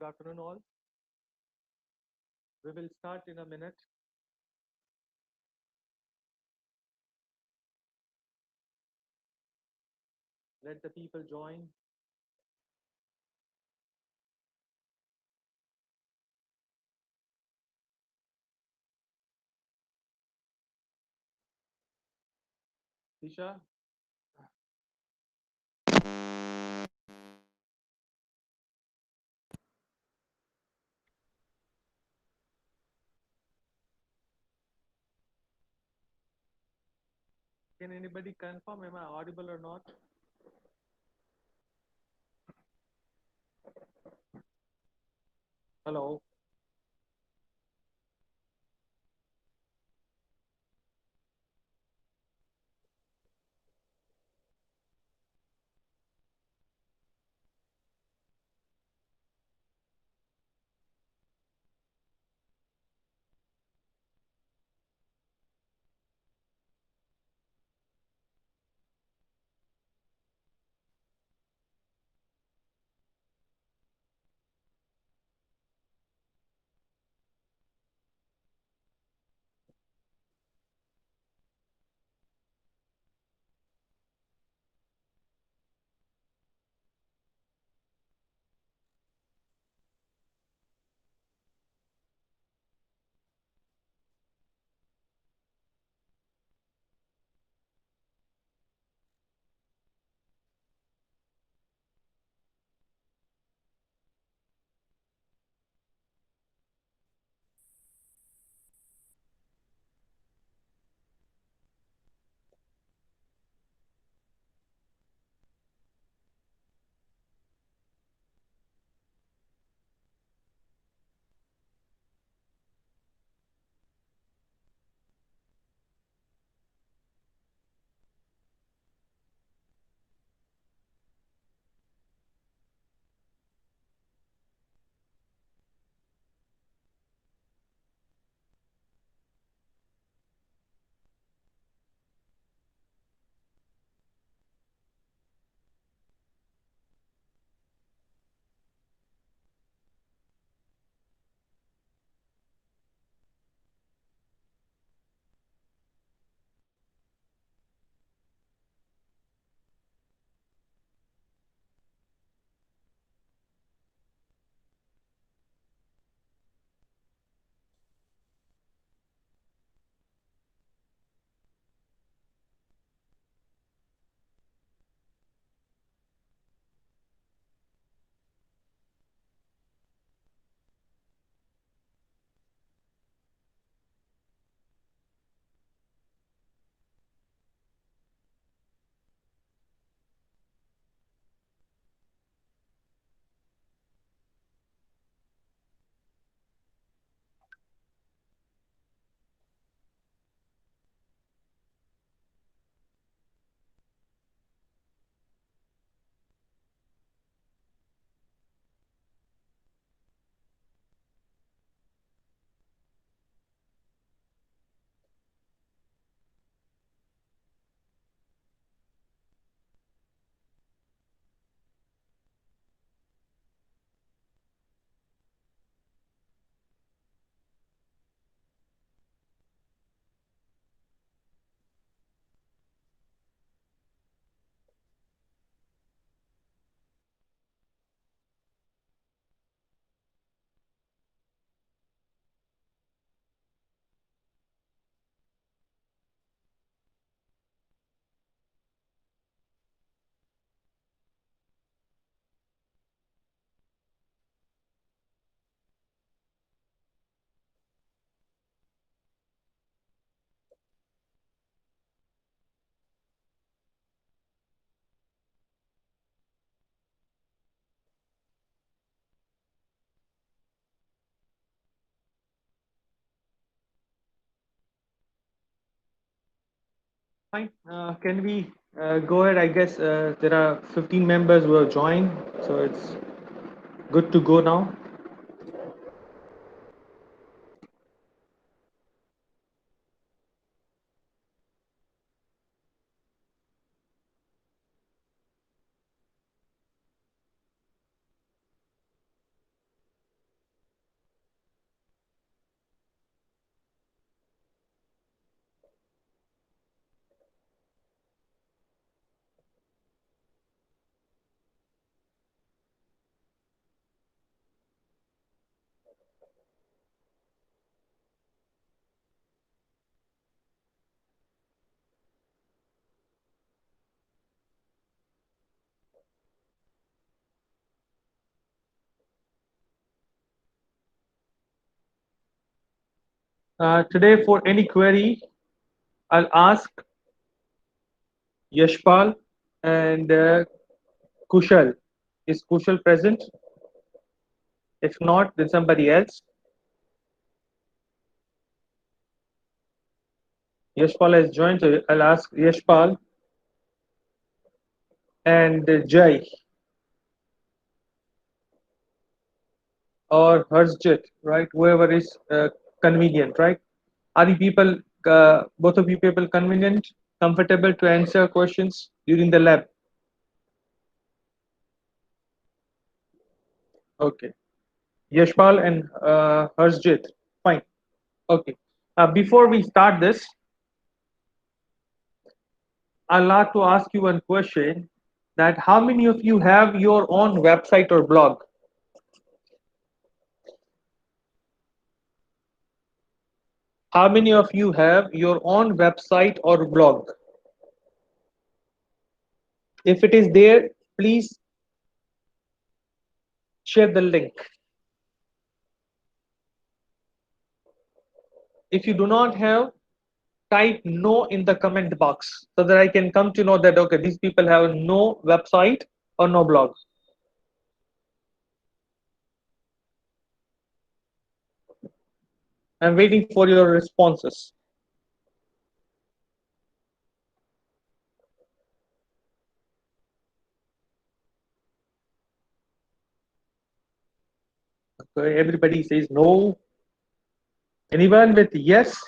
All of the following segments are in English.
Good afternoon, all. We will start in a minute. Let the people join. Disha, can anybody confirm, am I audible or not? Hello. Fine. Can we go ahead? I guess there are 15 members who have joined, so it's good to go now. Today, for any query, I'll ask Yashpal and Kushal. Is Kushal present? If not, then somebody else. Yashpal has joined, so I'll ask Yashpal and Jai or Harshjit, right? Whoever is convenient, right? Are you people, both of you people, convenient, comfortable to answer questions during the lab? Okay. Yashpal and Harshjit. Fine. Okay. Before we start this, I'd like to ask you one question that how many of you have your own website or blog? How many of you have your own website or blog? If it is there, please share the link. If you do not have, type no in the comment box so that I can come to know that okay, these people have no website or no blog. I'm waiting for your responses. Okay, everybody says no. Anyone with yes?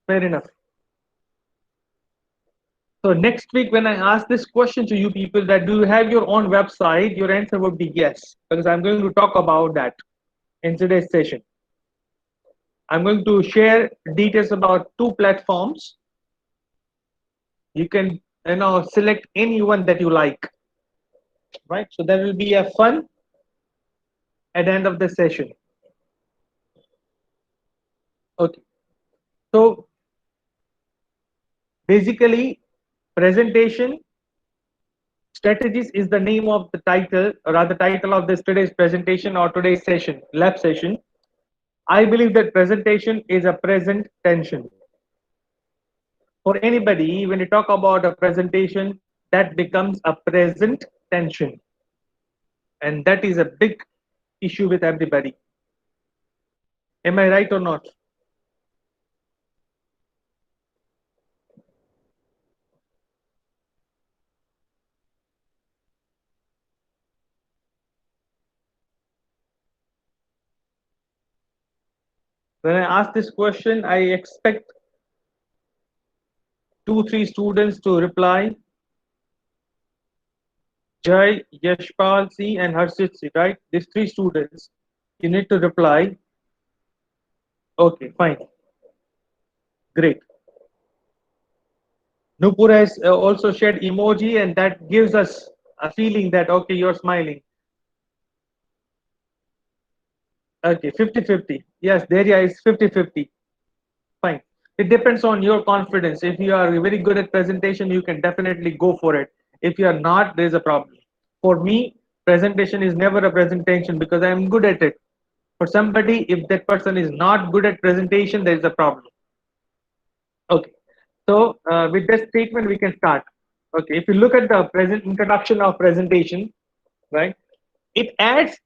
Fair enough. So next week, when I ask this question to you people that do you have your own website, your answer would be yes, because I'm going to talk about that in today's session. I'm going to share details about two platforms. You can select any one that you like, right? So there will be a fun at the end of the session. Okay. So basically, presentation strategies is the name of the title, or rather title of this today's presentation or today's session, lab session. I believe that presentation is a present tension. For anybody, when you talk about a presentation, that becomes a present tension. And that is a big issue with everybody. Am I right or not? When I ask this question, I expect 2, 3 students to reply. Jai, Yashpal C, and Harshit C, right? These 3 students. You need to reply. Okay, fine. Great. Nupur has also shared emoji, and that gives us a feeling that, okay, you're smiling. Okay, 50-50. Yes, Deria is 50-50. Fine. It depends on your confidence. If you are very good at presentation, you can definitely go for it. If you are not, there's a problem. For me, presentation is never a presentation because I am good at it. For somebody, if that person is not good at presentation, there is a problem. Okay. So with this statement, we can start. Okay. If you look at the present introduction of presentation, right, it adds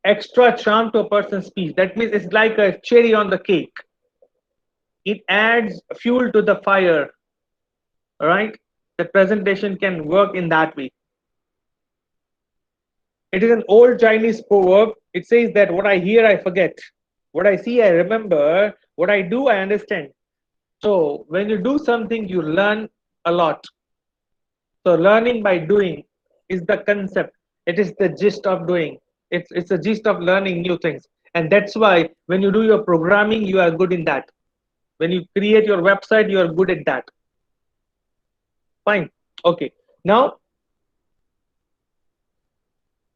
extra charm to a person's speech. That means it's like a cherry on the cake. It adds fuel to the fire, right? The presentation can work in that way. It is an old Chinese proverb. It says that what I hear, I forget. What I see, I remember. What I do, I understand. So when you do something, you learn a lot. So learning by doing is the concept. It is the gist of doing. It's the gist of learning new things. And that's why when you do your programming, you are good in that. When you create your website, you are good at that. Fine. Okay. Now,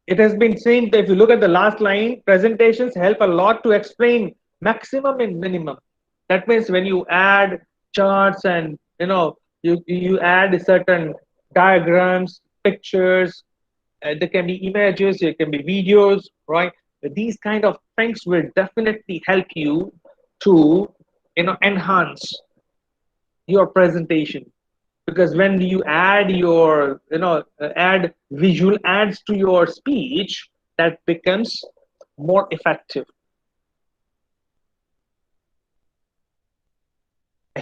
it has been seen that if you look at the last line, presentations help a lot to explain maximum and minimum. That means when you add charts and you add certain diagrams, pictures, there can be images, there can be videos, right? These kind of things will definitely help you to, enhance your presentation, because when you add your, add visual adds to your speech, that becomes more effective.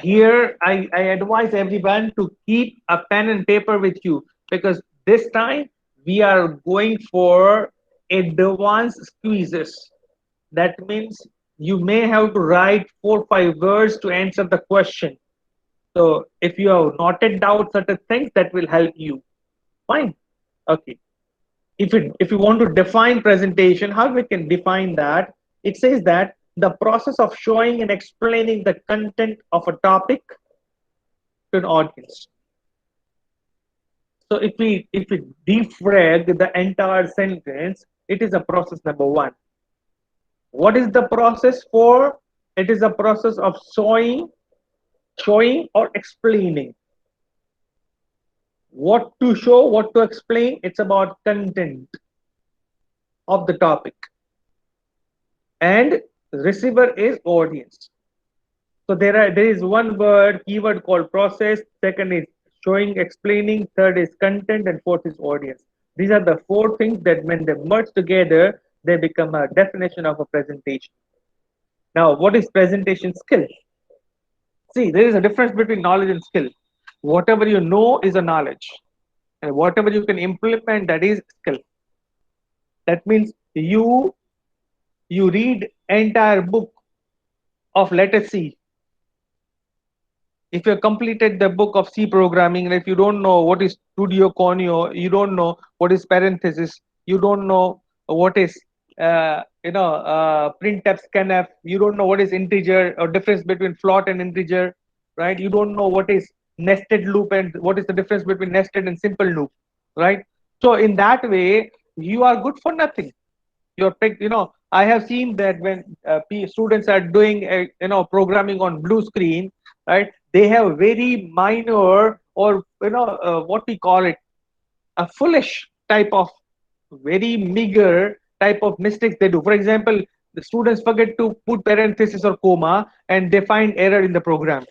Here I advise everyone to keep a pen and paper with you, because this time we are going for advanced quizzes. That means you may have to write 4 or 5 words to answer the question. So if you have noted down certain things, that will help you. Fine. Okay. If you want to define presentation, how we can define that? It says that the process of showing and explaining the content of a topic to an audience. So if we defrag the entire sentence, it is a process number one. What is the process for? It is a process of showing or explaining. What to show, what to explain, it's about content of the topic. And receiver is audience. So there is one keyword called process, second is showing, explaining, third is content, and fourth is audience. These are the four things that when they merge together, they become a definition of a presentation. Now, what is presentation skill? See, there is a difference between knowledge and skill. Whatever you know is a knowledge, and whatever you can implement, that is skill. That means you read entire book of, let us see, if you have completed the book of C programming, and if you don't know what is studio conio, you don't know what is parenthesis, you don't know what is printf, scanf, you don't know what is integer or difference between float and integer, right? You don't know what is nested loop and what is the difference between nested and simple loop, right? So in that way, you are good for nothing. You're I have seen that when students are doing programming on blue screen, right? They have very minor, or what we call it, a foolish type of, very meager type of mistakes they do. For example, the students forget to put parenthesis or comma, and they find error in the program.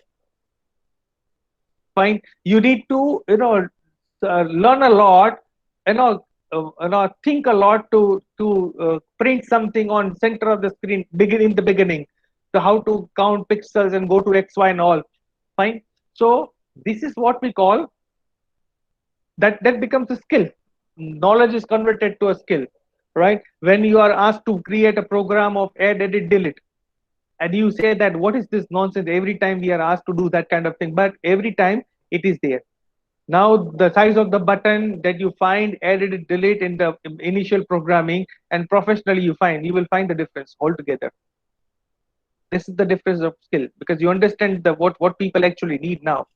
Fine. You need to learn a lot, think a lot to print something on center of the screen, begin in the beginning, so how to count pixels and go to x, y, and all. Fine. So this is what we call, that becomes a skill. Knowledge is converted to a skill, right? When you are asked to create a program of add, edit, delete, and you say that what is this nonsense, every time we are asked to do that kind of thing, but every time it is there. Now the size of the button that you find add, edit, delete in the initial programming, and professionally you will find the difference altogether. This is the difference of skill, because you understand what people actually need now,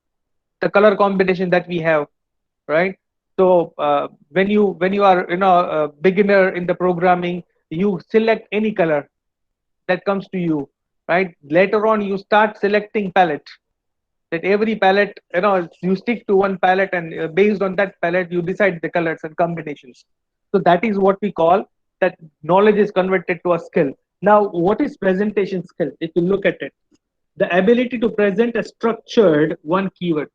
the color combination that we have, right? So when you are a beginner in the programming, you select any color that comes to you, right? Later on you start selecting palette, that every palette, you stick to one palette, and based on that palette you decide the colors and combinations. So that is what we call, that knowledge is converted to a skill. Now, what is presentation skill? If you look at it, the ability to present a structured, one keyword,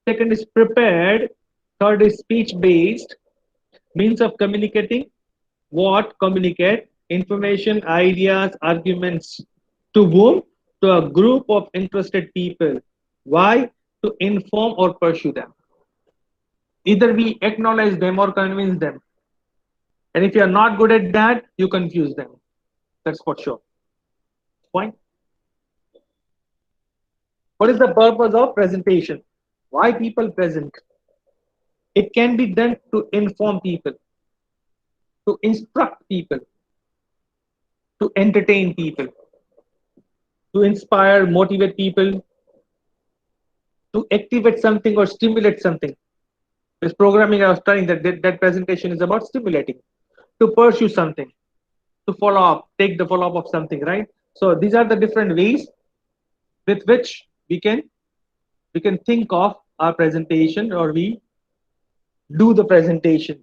second is prepared, third is speech based, means of communicating, what communicate, information, ideas, arguments, to whom? To a group of interested people. Why? To inform or pursue them. Either we acknowledge them or convince them. And if you are not good at that, you confuse them. That's for sure. Point. What is the purpose of presentation? Why people present? It can be done to inform people, to instruct people, to entertain people, to inspire, motivate people, to activate something or stimulate something. This programming I was telling, that presentation is about stimulating, to pursue something, to follow up, take the follow up of something, right? So these are the different ways with which we can think of our presentation, or we do the presentation.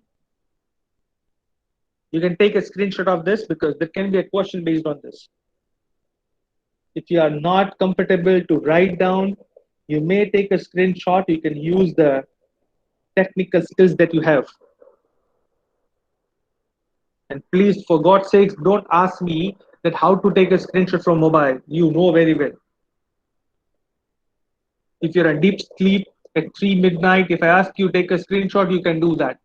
You can take a screenshot of this because there can be a question based on this. If you are not comfortable to write down, you may take a screenshot. You can use the technical skills that you have. And please, for God's sakes, don't ask me that how to take a screenshot from mobile. You know very well. If you're in deep sleep at 3 midnight, if I ask you take a screenshot, you can do that.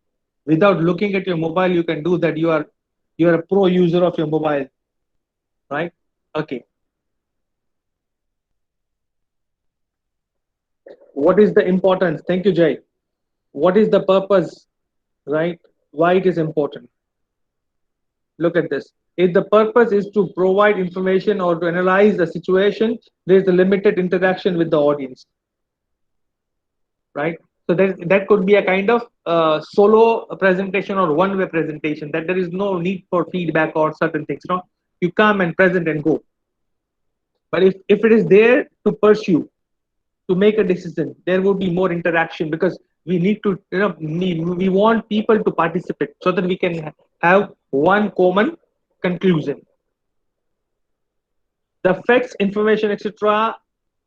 Without looking at your mobile, you can do that. You are a pro user of your mobile, right? Okay. What is the importance? Thank you, Jay. What is the purpose, right? Why it is important? Look at this. If the purpose is to provide information or to analyze a situation, there is a limited interaction with the audience, right? So that could be a kind of solo presentation or one-way presentation. That there is no need for feedback or certain things. No, you come and present and go. But if it is there to pursue, to make a decision, there would be more interaction because we need to, we want people to participate so that we can have one common conclusion. The facts, information, etc.,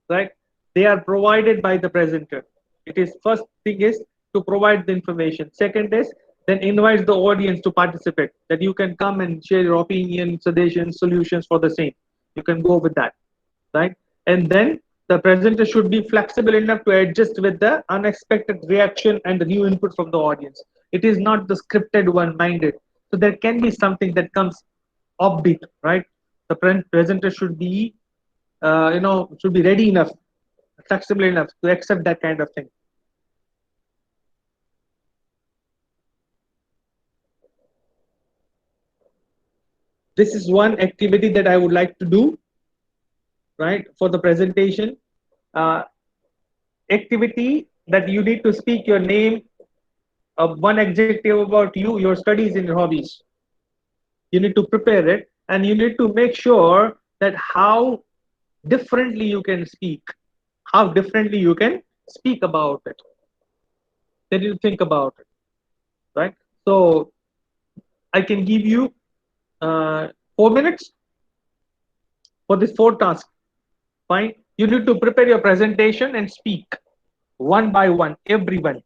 right? They are provided by the presenter. It is first thing is to provide the information. Second is then invites the audience to participate. That you can come and share your opinion, suggestions, solutions for the same. You can go with that, right? And then the presenter should be flexible enough to adjust with the unexpected reaction and the new input from the audience. It is not the scripted one minded. So there can be something that comes upbeat, right? The presenter should be, should be ready enough, flexible enough to accept that kind of thing. This is one activity that I would like to do, right, for the presentation. Uh, Activity that you need to speak your name, one adjective about you, your studies, and your hobbies. You need to prepare it, and you need to make sure that how differently you can speak, how differently you can speak about it. Then you think about it, right? So I can give you 4 minutes for this four task. Fine. You need to prepare your presentation and speak one by one, everyone.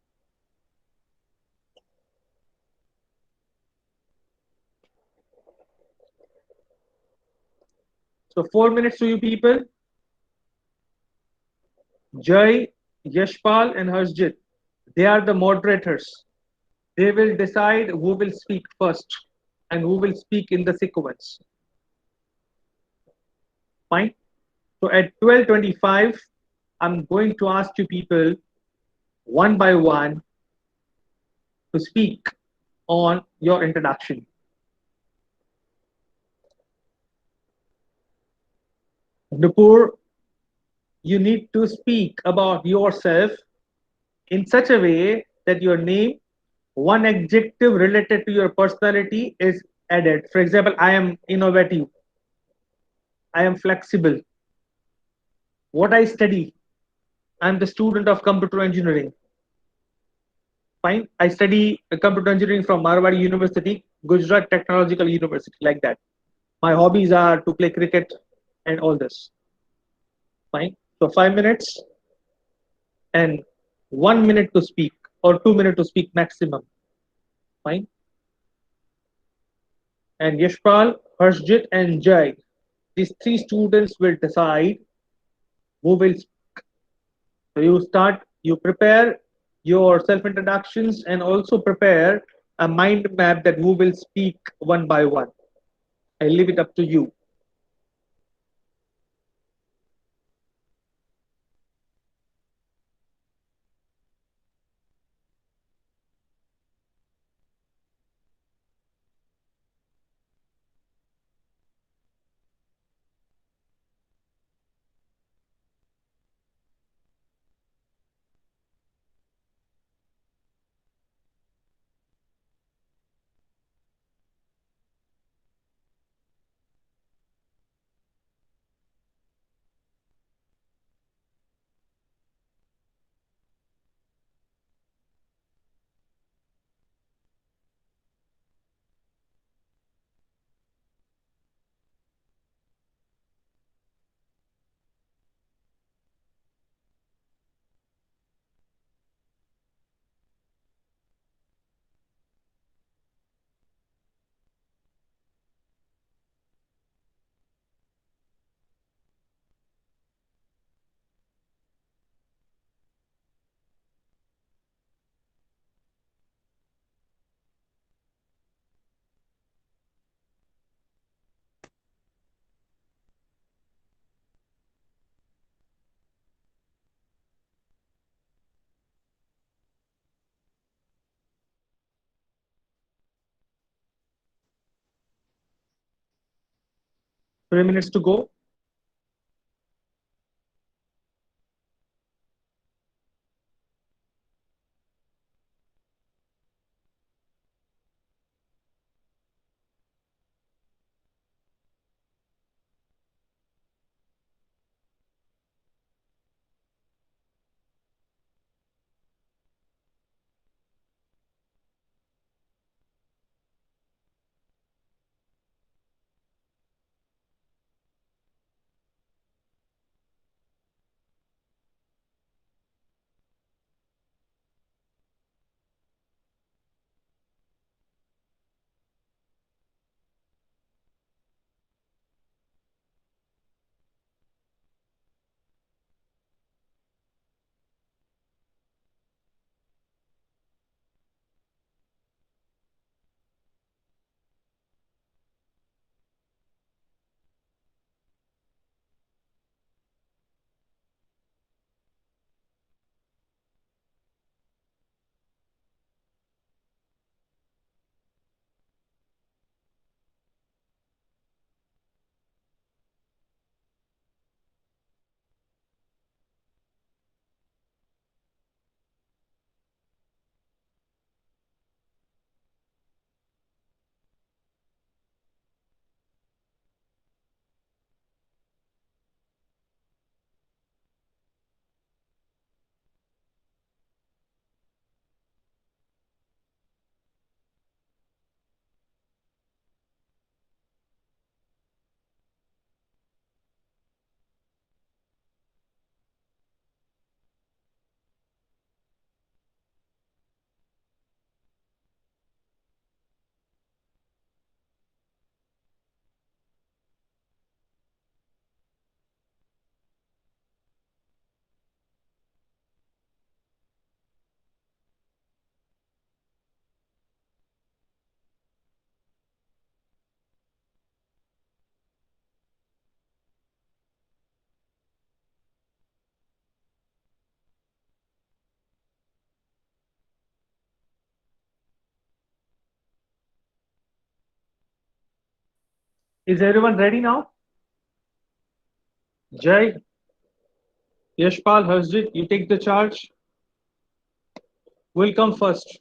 So 4 minutes to you people. Jai, Yashpal, and Harshjit. They are the moderators. They will decide who will speak first and who will speak in the sequence. Fine. So at 12:25, I'm going to ask you people one by one to speak on your introduction. Nupur, you need to speak about yourself in such a way that your name, one adjective related to your personality is added. For example, I am innovative, I am flexible. What I study, I'm the student of computer engineering. Fine. I study computer engineering from Marwari University, Gujarat Technological University, like that. My hobbies are to play cricket and all this. Fine. So 5 minutes and 1 minute to speak or 2 minutes to speak maximum. Fine. And Yashpal, Harshjit, and Jai, these three students will decide who will speak. So you start, you prepare your self introductions and also prepare a mind map that who will speak one by one. I leave it up to you. 3 minutes to go. Is everyone ready now? Jay, Yashpal, Harshit, you take the charge. We'll come first.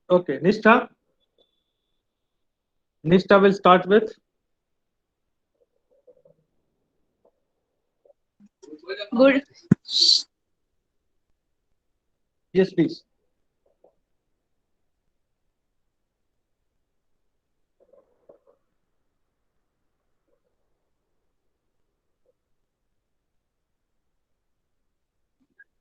Okay, Nishtha. Nishtha will start with. Good Yes, please.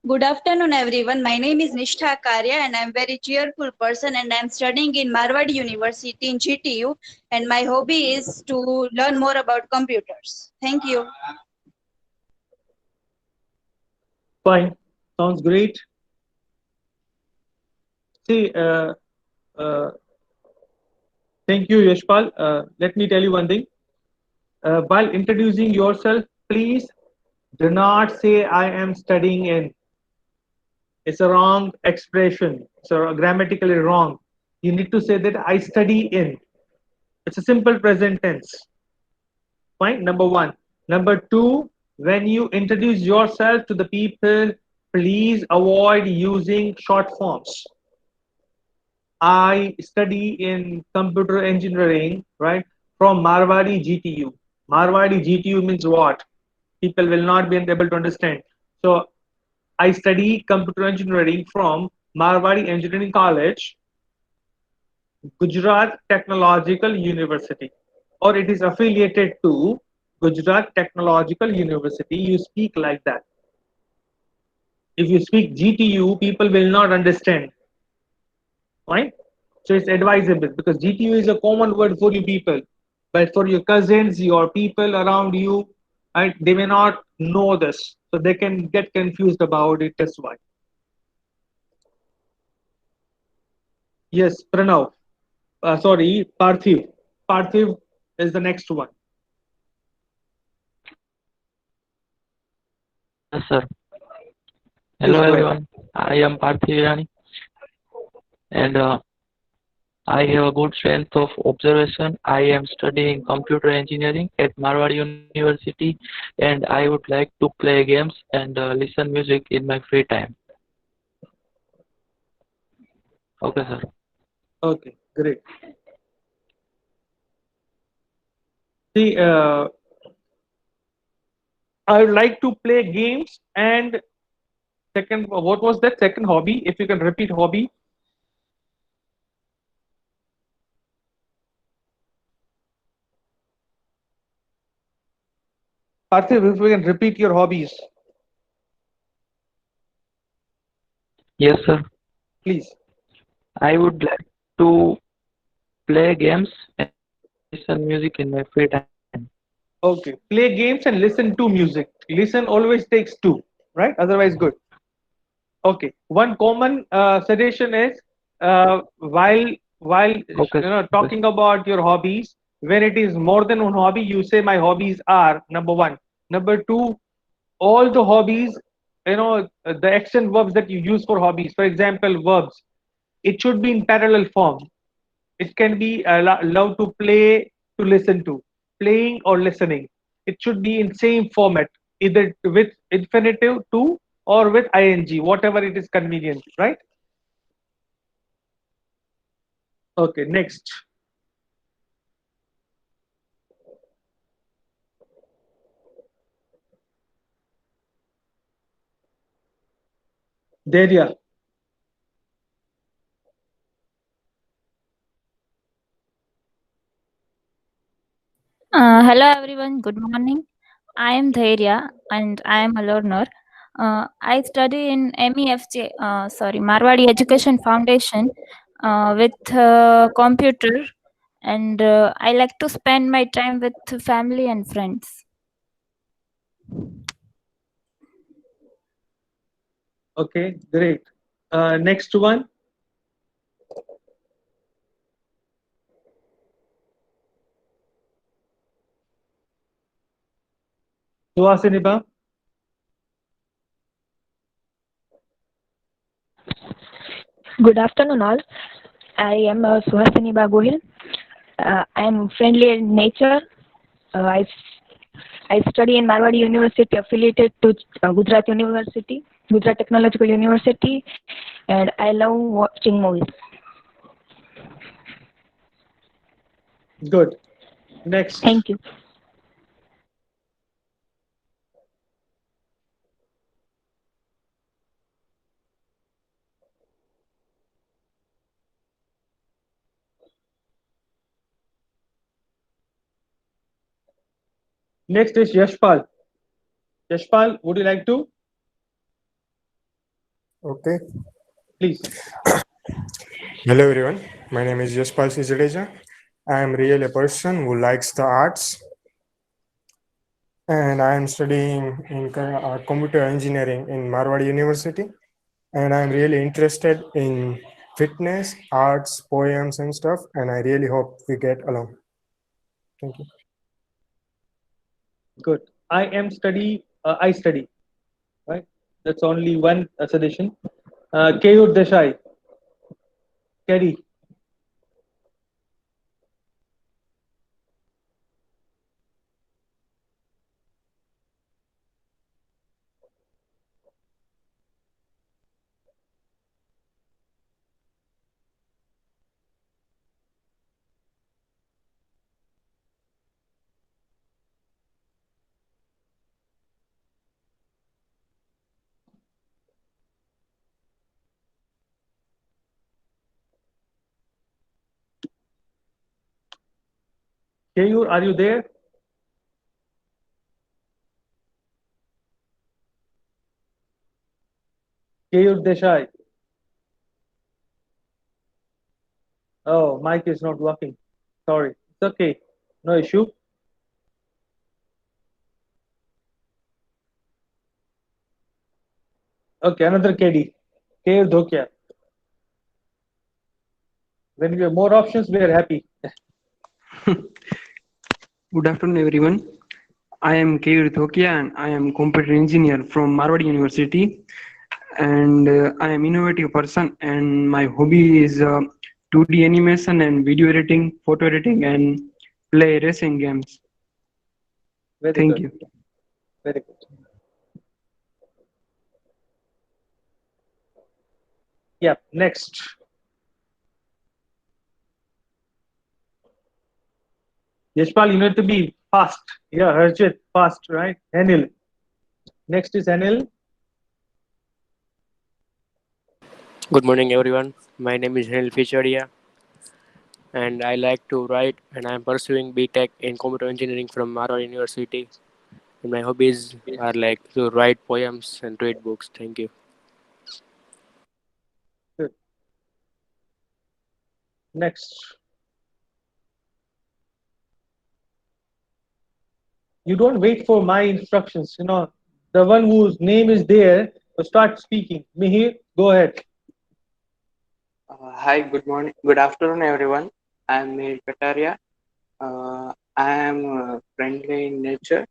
good afternoon everyone. My name is Nishtha Karya and I'm very cheerful person and I'm studying in Marwadi University in GTU and my hobby is to learn more about computers. Thank you. Fine. Sounds great. See, uh, thank you, Yashpal. Let me tell you one thing. While introducing yourself, please do not say I am studying in. It's a wrong expression. So grammatically wrong. You need to say that I study in. It's a simple present tense. Fine. Number one. Number two, when you introduce yourself to the people, please avoid using short forms. I study in computer engineering, right, from Marwadi GTU. Marwadi GTU means what? People will not be able to understand. So I study computer engineering from Marwadi Engineering College, Gujarat Technological University, or it is affiliated to Gujarat Technological University, you speak like that. If you speak GTU, people will not understand. Fine? So it's advisable because GTU is a common word for you people. But for your cousins, your people around you, right, they may not know this. So they can get confused about it. That's why. Yes, Pranav. Sorry, Parthiv. Parthiv is the next one. Yes, sir. Please Hello, go ahead. everyone. I am Parthivani, and I have a good strength of observation. I am studying computer engineering at Marwar University, and I would like to play games and listen music in my free time. Okay, sir. Okay, great. See, I would like to play games and second, what was that second hobby? If you can repeat hobby. Parthiv, if you can repeat your hobbies, Yes, sir. please. I would like to play games and listen music in my free time. Okay, play games and listen to music. Listen always takes two, right? Otherwise, good. Okay, one common suggestion is while Okay, okay. talking about your hobbies, when it is more than one hobby, you say my hobbies are number one. Number two, all the hobbies, the action verbs that you use for hobbies. For example, verbs. It should be in parallel form. It can be allowed to play, to listen to, playing or listening. It should be in same format, either with infinitive to or with ing, whatever it is convenient, right? Okay, next. Deria. Hello everyone, good morning. I am Dhairya and I am a learner. I study in Marwadi Education Foundation with computer, and I like to spend my time with family and friends. Okay, great. Next one. Suhasiniba. Good afternoon, all. I am Suhasini Bagohil. I am friendly in nature. I study in Marwadi University, affiliated to Gujarat University, Gujarat Technological University, and I love watching movies. Good. Next. Thank you. Next is Yashpal. Yashpal, would you like to? Okay. Please. Hello everyone. My name is Yashpal Jadeja. I am really a person who likes the arts, and I am studying in computer engineering in Marwadi University. And I am really interested in fitness, arts, poems, and stuff. And I really hope we get along. Thank you. Good. I study, right? That's only one suggestion. Keyur Desai. Kerry. Keyur, are you there? Keyur Desai. Oh, mic is not working. Sorry. It's okay. No issue. Okay, another KD. Keyur Dhokia. When we have more options, we are happy. Good afternoon, everyone. I am Keyur Thokia and I am computer engineer from Marwadi University. And I am innovative person and my hobby is 2D animation and video editing, photo editing, and play racing games. Very Thank good. you. Very good. Yeah, next. Yashpal, you need to be fast. Yeah, Harjit, fast, right? Anil. Next is Anil. Good morning, everyone. My name is Hanil Ficharia, and I like to write, and I am pursuing BTech in computer engineering from Marwar University. And my hobbies are like to write poems and read books. Thank you. Good. Next. You don't wait for my instructions. The one whose name is there, start speaking. Mihir, go ahead. Hi, good morning, good afternoon, everyone. I'm Neil Kataria. I am friendly in nature.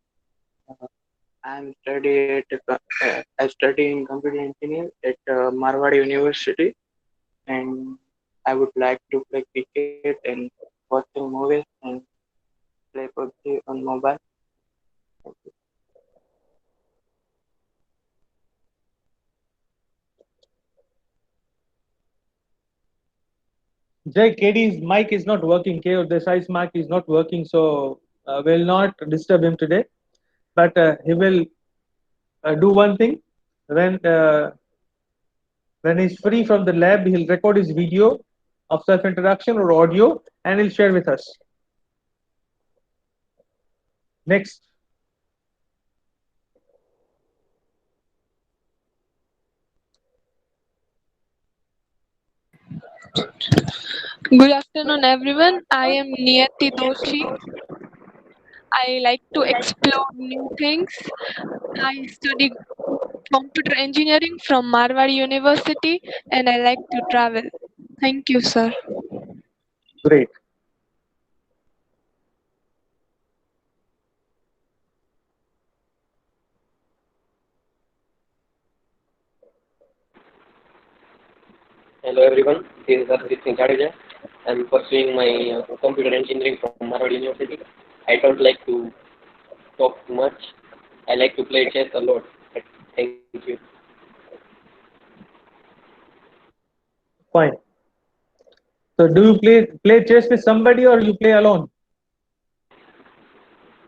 I study in computer engineering at Marwadi University, and I would like to play cricket and watching movies and play PUBG on mobile. Jay, KD's mic is not working. K or Desai's mic is not working, so we'll not disturb him today. But he will do one thing. When he's free from the lab, he'll record his video of self-introduction or audio, and he'll share with us. Next. Good afternoon, everyone. I am Niyati Doshi. I like to explore new things. I study computer engineering from Marwari University and I like to travel. Thank you, sir. Great. Hello everyone, this is Arjit Singh Jadeja. I'm pursuing my computer engineering from Marwar University. I don't like to talk too much. I like to play chess a lot. Thank you. Fine. So do you play chess with somebody or you play alone?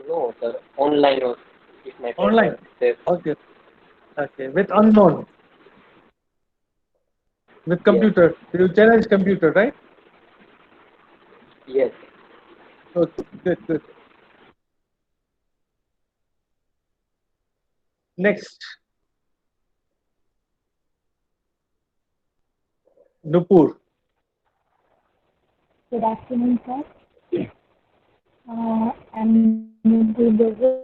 No, sir. Online or with my friends. Online. Chess. Okay. Okay. With unknown. With computer. Yes. You challenge computer, right? Yes. Okay. Good. Next. Nupur. Good afternoon, sir. I'm Nupur Govil.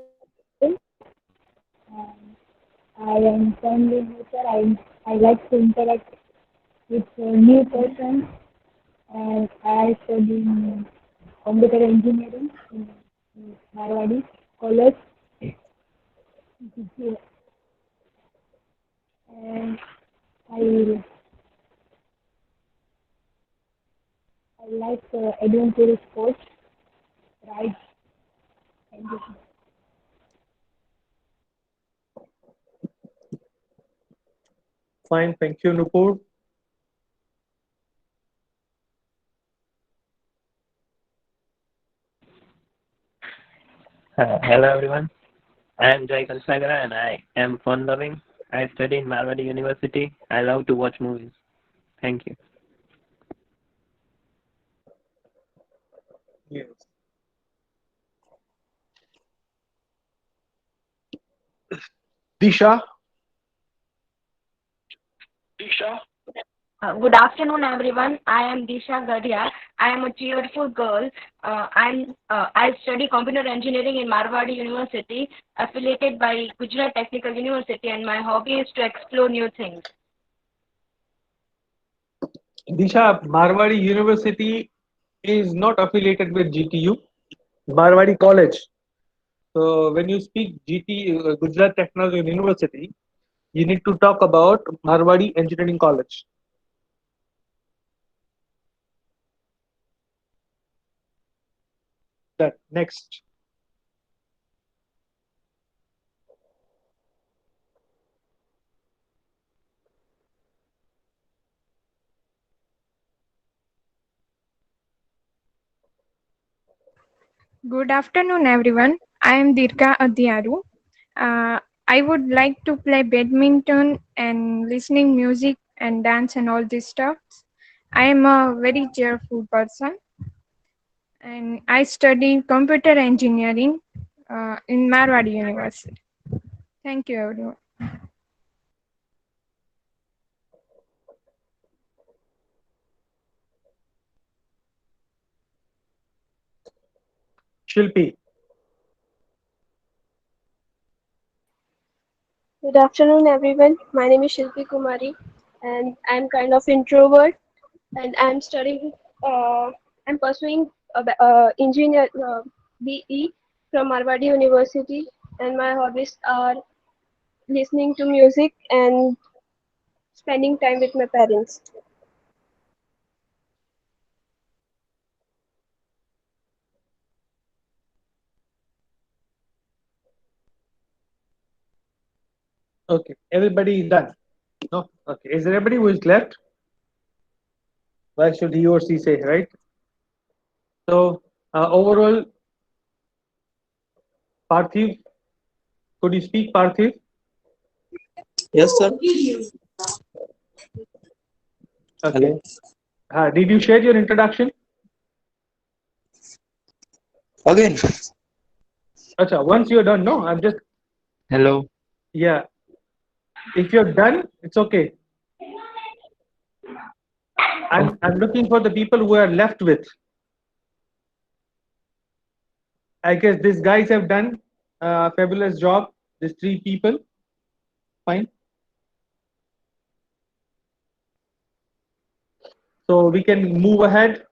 I am friendly nature. I like to interact with new persons, and I study computer engineering in Marwadi College. And I like adventurous sports, rides, and Fine. Thank you, Nupur. Hello everyone. I am Jai Kalsagara and I am fun loving. I study in Marwadi University. I love to watch movies. Thank you. Yes. Disha. Disha. Good afternoon, everyone. I am Disha Gadia. I am a cheerful girl. I study computer engineering in Marwadi University, affiliated by Gujarat Technical University, and my hobby is to explore new things. Disha, Marwadi University is not affiliated with GTU, Marwadi College. So when you speak Gujarat Technical University, you need to talk about Marwadi Engineering College. That next. Good afternoon, everyone. I am Dirka Adhyaru. I would like to play badminton and listening music and dance and all this stuff. I am a very cheerful person and I study computer engineering in Marwadi University. Thank you, everyone. Shilpi. Good afternoon, everyone. My name is Shilpi Kumari, and I'm kind of introvert, and I'm studying. I'm pursuing engineer BE from Marwadi University, and my hobbies are listening to music and spending time with my parents. Okay, everybody is done. No, okay. Is there anybody who is left? Why should he or she say, right? So overall, Parthiv, could you speak, Parthiv? Yes, sir. Okay. Did you share your introduction? Again. Acha, once you're done, no, I'm just. Hello. Yeah. If you're done, it's okay. I'm looking for the people who are left with. I guess these guys have done a fabulous job. These three people. Fine. So we can move ahead.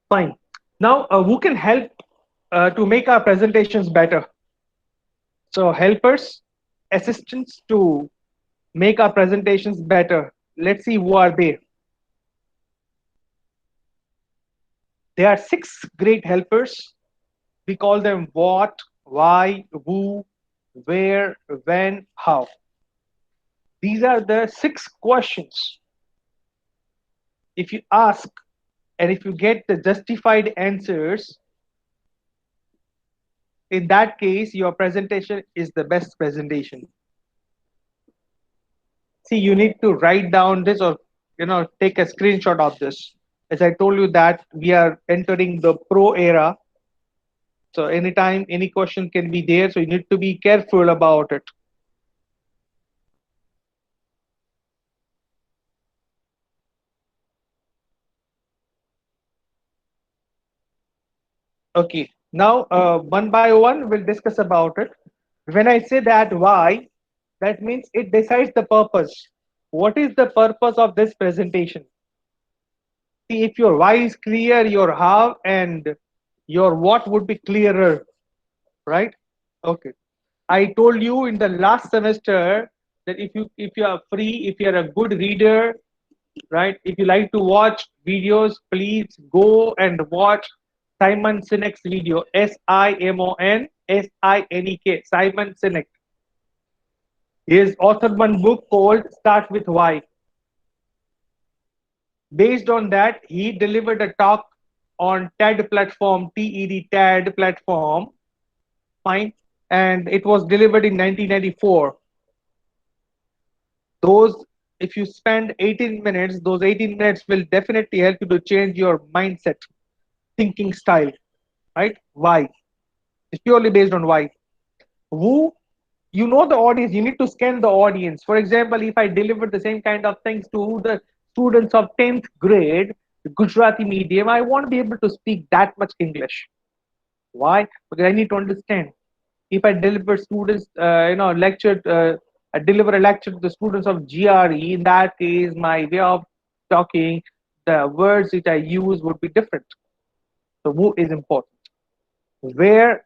Fine. Now, who can help to make our presentations better? So helpers, assistants to make our presentations better. Let's see who are they. There are 6 great helpers. We call them what, why, who, where, when, how. These are the 6 questions. If you ask and if you get the justified answers, in that case, your presentation is the best presentation. See, you need to write down this or take a screenshot of this. As I told you that we are entering the pro era. So anytime any question can be there, so you need to be careful about it. Okay, now one by one we'll discuss about it. When I say that why, that means it decides the purpose. What is the purpose of this presentation? See, if your why is clear, your how and your what would be clearer, right? Okay. I told you in the last semester that if you are free, if you are a good reader, right? If you like to watch videos, please go and watch Simon Sinek's video. SIMONSINEK. Simon Sinek. He has authored one book called Start With Why. Based on that, he delivered a talk on TED platform, TED platform. Fine. And it was delivered in 1994. If you spend 18 minutes, those 18 minutes will definitely help you to change your mindset, thinking style, right? Why? It's purely based on why. Who? you know the audience, you need to scan the audience. For example, if I deliver the same kind of things to the students of 10th grade, Gujarati medium, I won't be able to speak that much English. Why? Because I need to understand. If I deliver students, lecture, I deliver a lecture to the students of GRE, in that case, my way of talking, the words which I use would be different. So who is important? Where,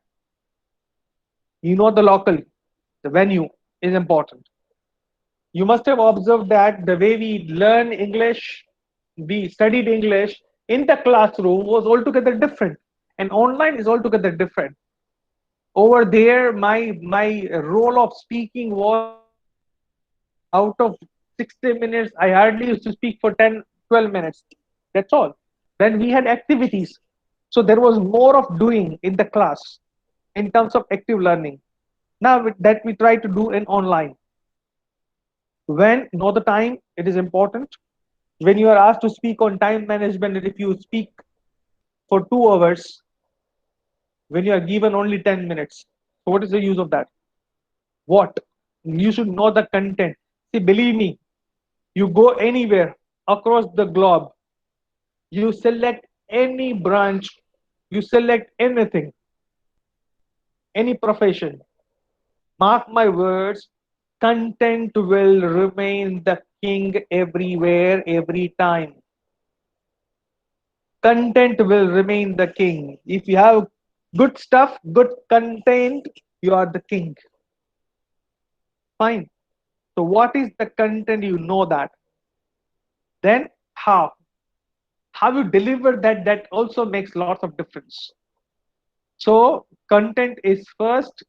the local, the venue is important. You must have observed that the way we learn English, we studied English in the classroom was altogether different, and online is altogether different. Over there, my role of speaking was out of 60 minutes, I hardly used to speak for 10, 12 minutes. That's all. Then we had activities. So there was more of doing in the class in terms of active learning. Now that we try to do in online. When know the time, it is important. When you are asked to speak on time management, if you speak for 2 hours, when you are given only 10 minutes, so what is the use of that? What? You should know the content. See, believe me, you go anywhere across the globe, you select any branch, you select anything, any profession. Mark my words, content will remain the king everywhere, every time. Content will remain the king. If you have good stuff, good content, you are the king. Fine. So what is the content? You know that. Then how you deliver that also makes lots of difference. So content is first.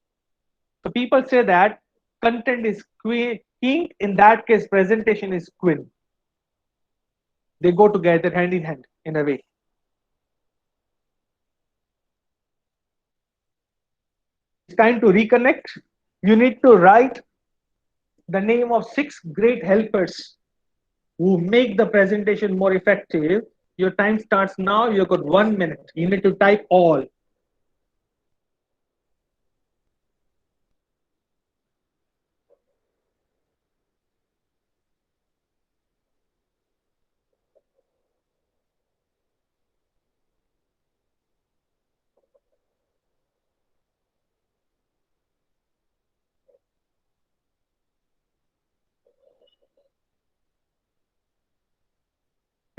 So people say that content is queen, king. In that case, presentation is queen. They go together hand in hand in a way. It's time to reconnect. You need to write the name of 6 great helpers who make the presentation more effective. Your time starts now. You've got 1 minute. You need to type all.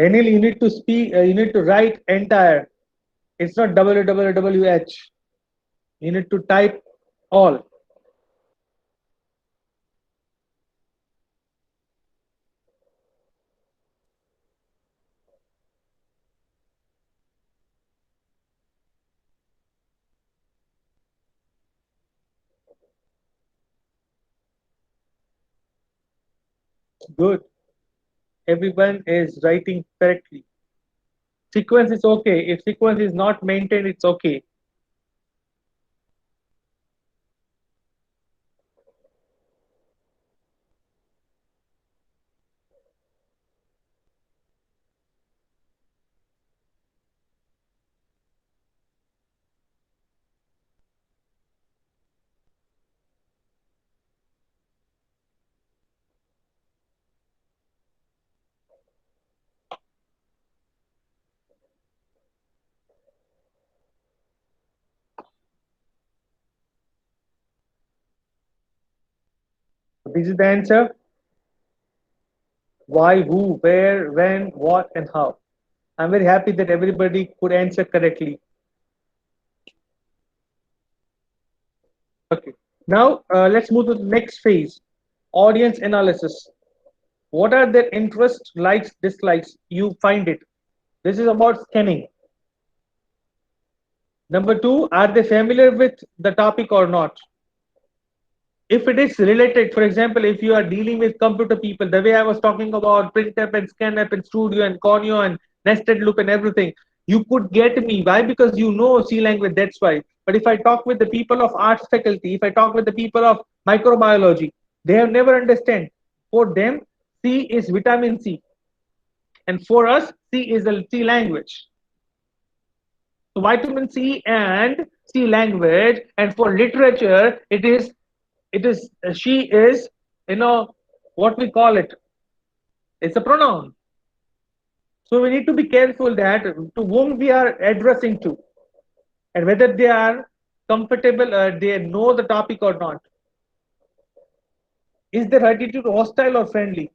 Anil, you need to speak. You need to write entire. It's not WWWH. You need to type all. Good. Everyone is writing correctly. Sequence is okay. If sequence is not maintained, it's okay. This is the answer. Why, who, where, when, what, and how. I'm very happy that everybody could answer correctly. Okay. Now let's move to the next phase. Audience analysis. What are their interests, likes, dislikes? You find it. This is about scanning. Number 2, are they familiar with the topic or not? If it is related, for example, if you are dealing with computer people, the way I was talking about printf and scanf and studio and conio and nested loop and everything, you could get me. Why? Because you know C language, that's why. But if I talk with the people of arts faculty, if I talk with the people of microbiology, they have never understand. For them, C is vitamin C. And for us, C is a C language. So vitamin C and C language, and for literature, it is It is she is, what we call it. It's a pronoun. So we need to be careful that to whom we are addressing to, and whether they are comfortable, they know the topic or not. Is their attitude hostile or friendly?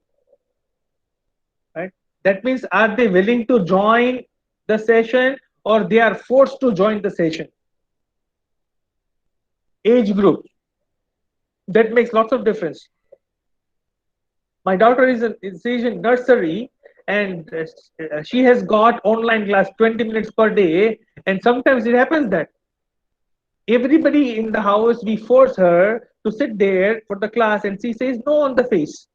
Right? That means, are they willing to join the session or they are forced to join the session? Age group. That makes lots of difference. My daughter is in nursery, and she has got online class 20 minutes per day, and sometimes it happens that everybody in the house, we force her to sit there for the class, and she says no on the face.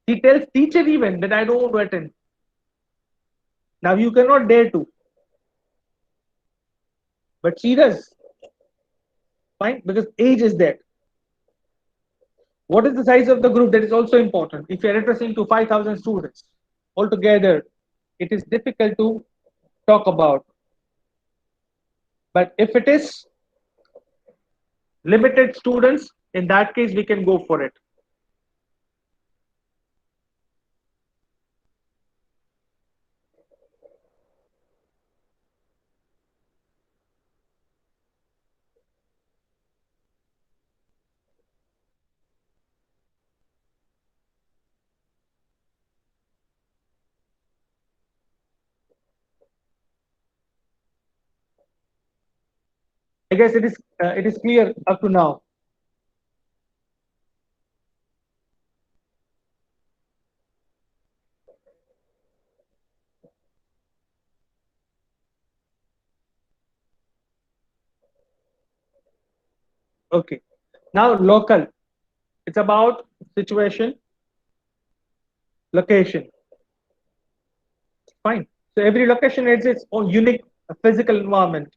She tells teacher even that I don't want to attend. Now you cannot dare to, but she does. Fine, because age is there. What is the size of the group? That is also important. If you are addressing to 5,000 students altogether, it is difficult to talk about. But if it is limited students, in that case, we can go for it. I guess it is clear up to now. Okay. Now local. It's about situation, location. Fine. So every location has its own unique physical environment.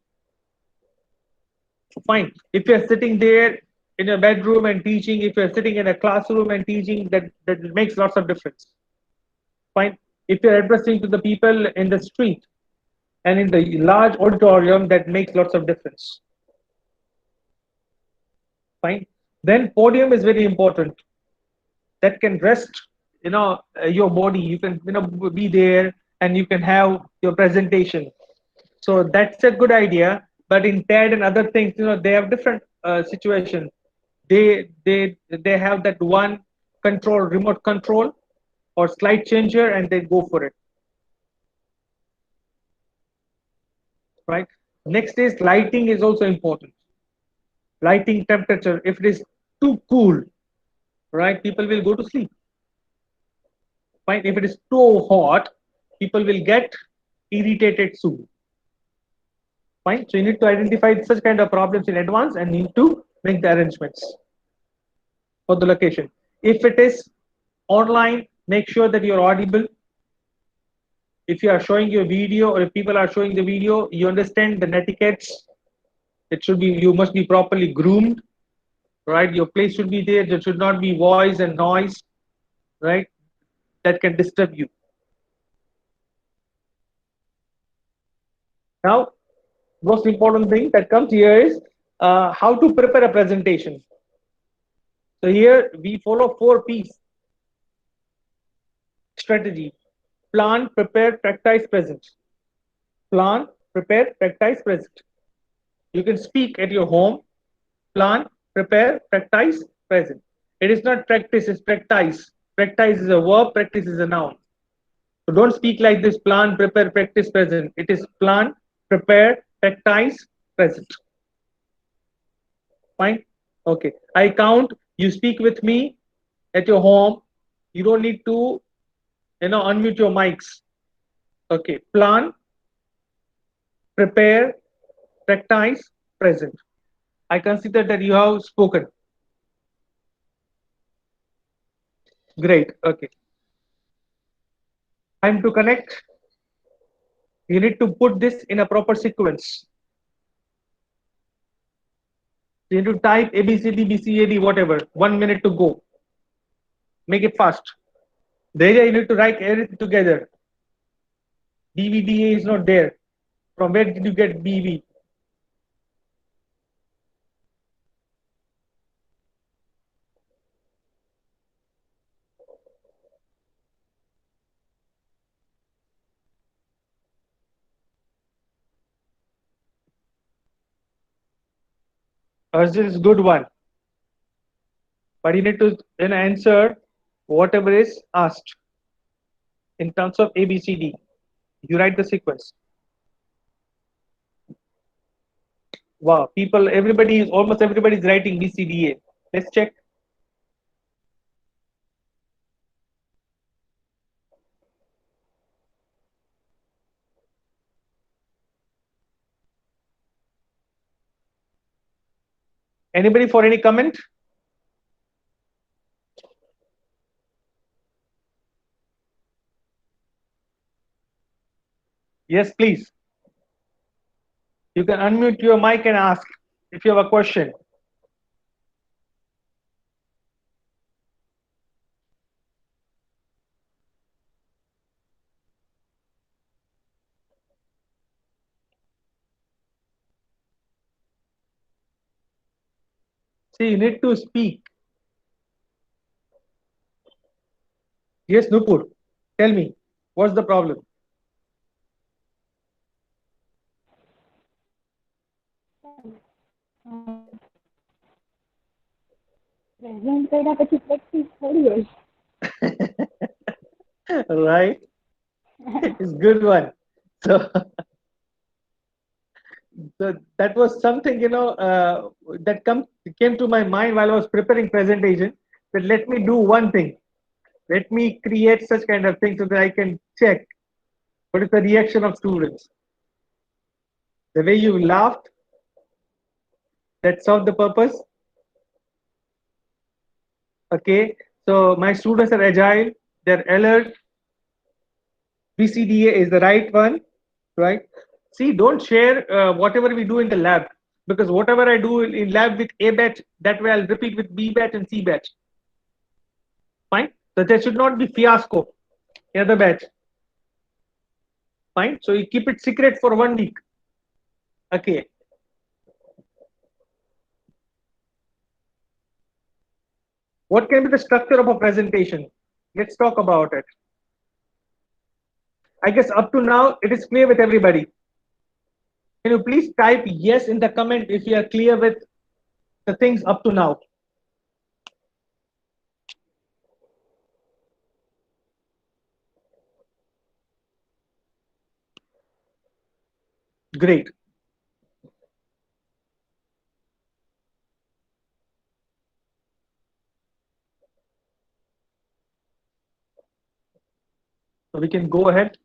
Fine. If you're sitting there in a bedroom and teaching, if you're sitting in a classroom and teaching, that makes lots of difference. Fine. If you're addressing to the people in the street and in the large auditorium, that makes lots of difference. Fine. Then podium is very important. That can rest, your body. You can, be there and you can have your presentation. So that's a good idea. But in TED and other things, they have different situation. They have that one control, remote control or slide changer, and they go for it. Right. Next is lighting is also important. Lighting, temperature. If it is too cool, right, people will go to sleep. Fine. If it is too hot, people will get irritated soon. Fine. So you need to identify such kind of problems in advance and need to make the arrangements for the location. If it is online, make sure that you're audible. If you are showing your video or if people are showing the video, you understand the etiquettes. It should be, you must be properly groomed, right? Your place should be there. There should not be voice and noise, right? That can disturb you. Now, most important thing that comes here is how to prepare a presentation. So here we follow 4 P's strategy: plan, prepare, practice, present. Plan, prepare, practice, present. You can speak at your home. Plan, prepare, practice, present. It is not practice, it's practice. Practice is a verb, practice is a noun. So don't speak like this: plan, prepare, practice, present. It is plan, prepare, practice, present. Fine. Okay. I count. You speak with me at your home. You don't need to, unmute your mics. Okay. Plan, prepare, practice, present. I consider that you have spoken. Great. Okay. Time to connect. You need to put this in a proper sequence. You need to type ABCD, BCAD, whatever. 1 minute to go. Make it fast. There you need to write everything together. BVDA is not there. From where did you get BV? This is good one. But you need to then answer whatever is asked in terms of A, B, C, D. You write the sequence. Wow, people, almost everybody is writing B, C, D, A. Let's check. Anybody for any comment? Yes, please. You can unmute your mic and ask if you have a question. See, you need to speak. Yes, Nupur, tell me, what's the problem? Present કર્યા પછી practice થોડી હોય. Right? It's good one. So, so that was something, that came to my mind while I was preparing presentation, that let me do one thing. Let me create such kind of thing so that I can check what is the reaction of students. The way you laughed, that served the purpose. Okay, so my students are agile, they're alert. BCDA is the right one, right? See, don't share whatever we do in the lab, because whatever I do in lab with A batch, that way I'll repeat with B batch and C batch. Fine. So there should not be fiasco in other batch. Fine. So you keep it secret for 1 week. Okay. What can be the structure of a presentation? Let's talk about it. I guess up to now it is clear with everybody. Can you please type yes in the comment if you are clear with the things up to now? Great. So we can go ahead.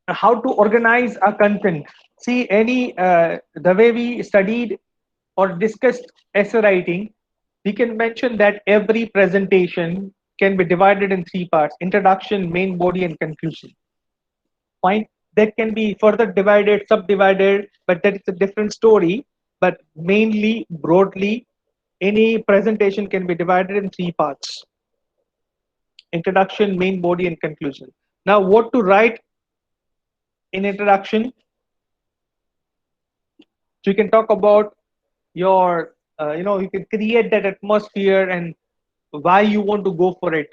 How to organize our content. See, the way we studied or discussed essay writing, we can mention that every presentation can be divided in 3 parts: introduction, main body, and conclusion. Fine. That can be further divided, subdivided, but that is a different story. But mainly, broadly, any presentation can be divided in 3 parts: introduction, main body, and conclusion. Now, what to write in introduction? So you can talk about your, you can create that atmosphere and why you want to go for it.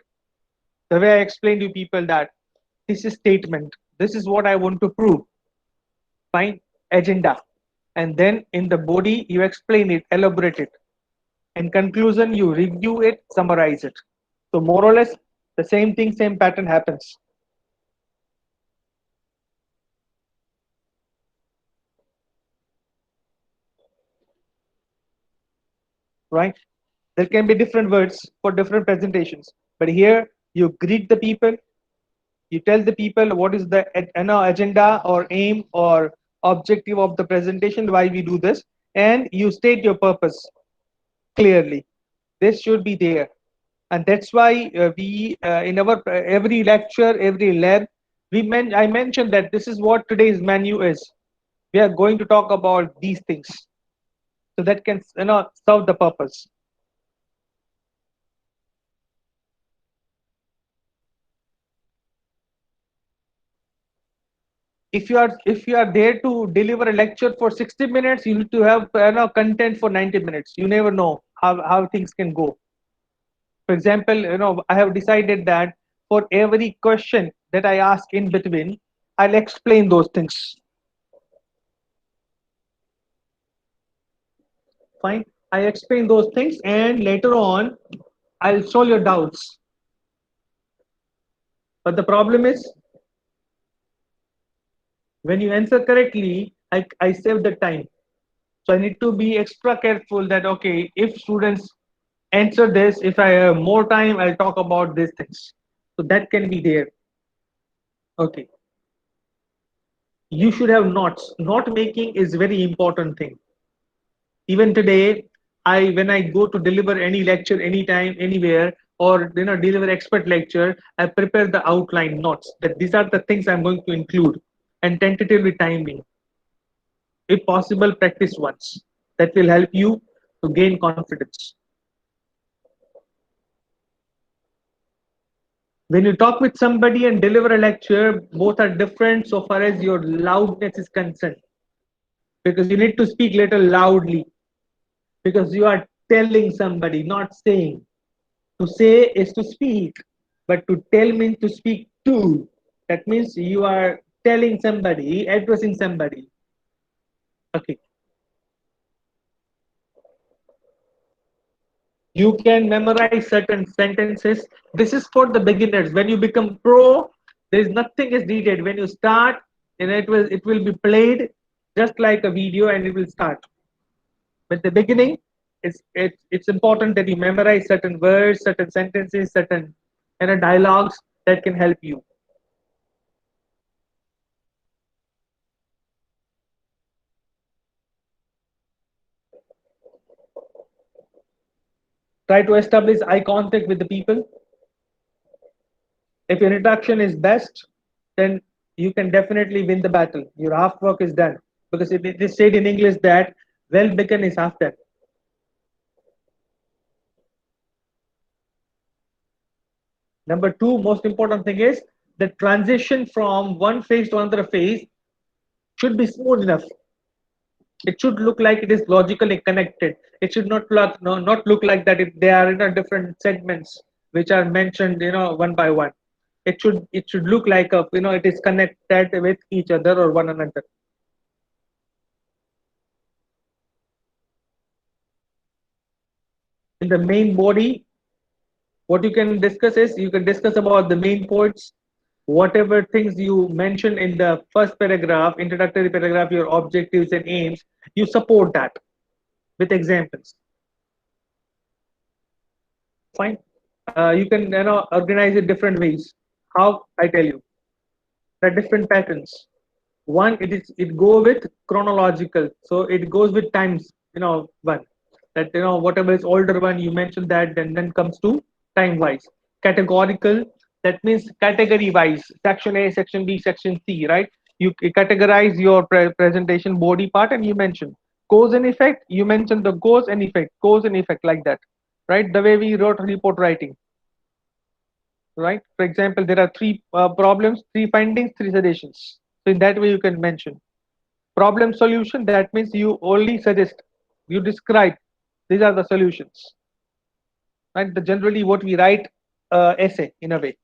The way I explained to people that this is statement, this is what I want to prove. Fine. Agenda. And then in the body, you explain it, elaborate it. In conclusion, you review it, summarize it. So more or less, the same thing, same pattern happens. Right? There can be different words for different presentations, but here you greet the people, you tell the people what is the agenda or aim or objective of the presentation, why we do this, and you state your purpose clearly. This should be there, and that's why we in our every lecture, every lab, I mentioned that this is what today's menu is. We are going to talk about these things, so that can serve the purpose. If you are there to deliver a lecture for 60 minutes, you need to have content for 90 minutes. You never know how things can go. For example, I have decided that for every question that I ask in between, I'll explain those things. Fine. I explain those things, and later on, I'll solve your doubts. But the problem is, when you answer correctly, I save the time. So I need to be extra careful that, okay, if students answer this, if I have more time, I'll talk about these things. So that can be there. Okay. You should have notes. Note making is very important thing. Even today, when I go to deliver any lecture anytime, anywhere, or deliver expert lecture, I prepare the outline notes that these are the things I'm going to include and tentatively timing. If possible, practice once. That will help you to gain confidence. When you talk with somebody and deliver a lecture, both are different so far as your loudness is concerned. Because you need to speak little loudly. Because you are telling somebody, not saying. To say is to speak, but to tell means to speak to. That means you are telling somebody, addressing somebody. Okay. You can memorize certain sentences. This is for the beginners. When you become pro, there is nothing is needed. When you start, it will be played just like a video, and it will start. But the beginning, it's important that you memorize certain words, certain sentences, certain dialogues that can help you. Try to establish eye contact with the people. If your introduction is best, then you can definitely win the battle. Your half work is done. Because it is said in English that well begun is half done. Number two, most important thing is the transition from one phase to another phase should be smooth enough. It should look like it is logically connected. It should not look like that they are in different segments which are mentioned one by one. It should look like it is connected with each other or one another. In the main body, what you can discuss is you can discuss about the main points, whatever things you mention in the first paragraph, introductory paragraph, your objectives and aims, you support that with examples. Fine. You can organize it different ways. How? I tell you. There are different patterns. One, it go with chronological, so it goes with times. One that whatever is older one, you mentioned that, then comes to time wise. Categorical, that means category wise. Section A, section B, section C, right? You categorize your presentation body part, and you mention cause and effect. You mention the cause and effect like that, right? The way we wrote report writing, right? For example, there are three problems, three findings, three suggestions. So in that way, you can mention problem solution. That means you only suggest, you describe. These are the solutions, right? Generally, what we write essay in a way.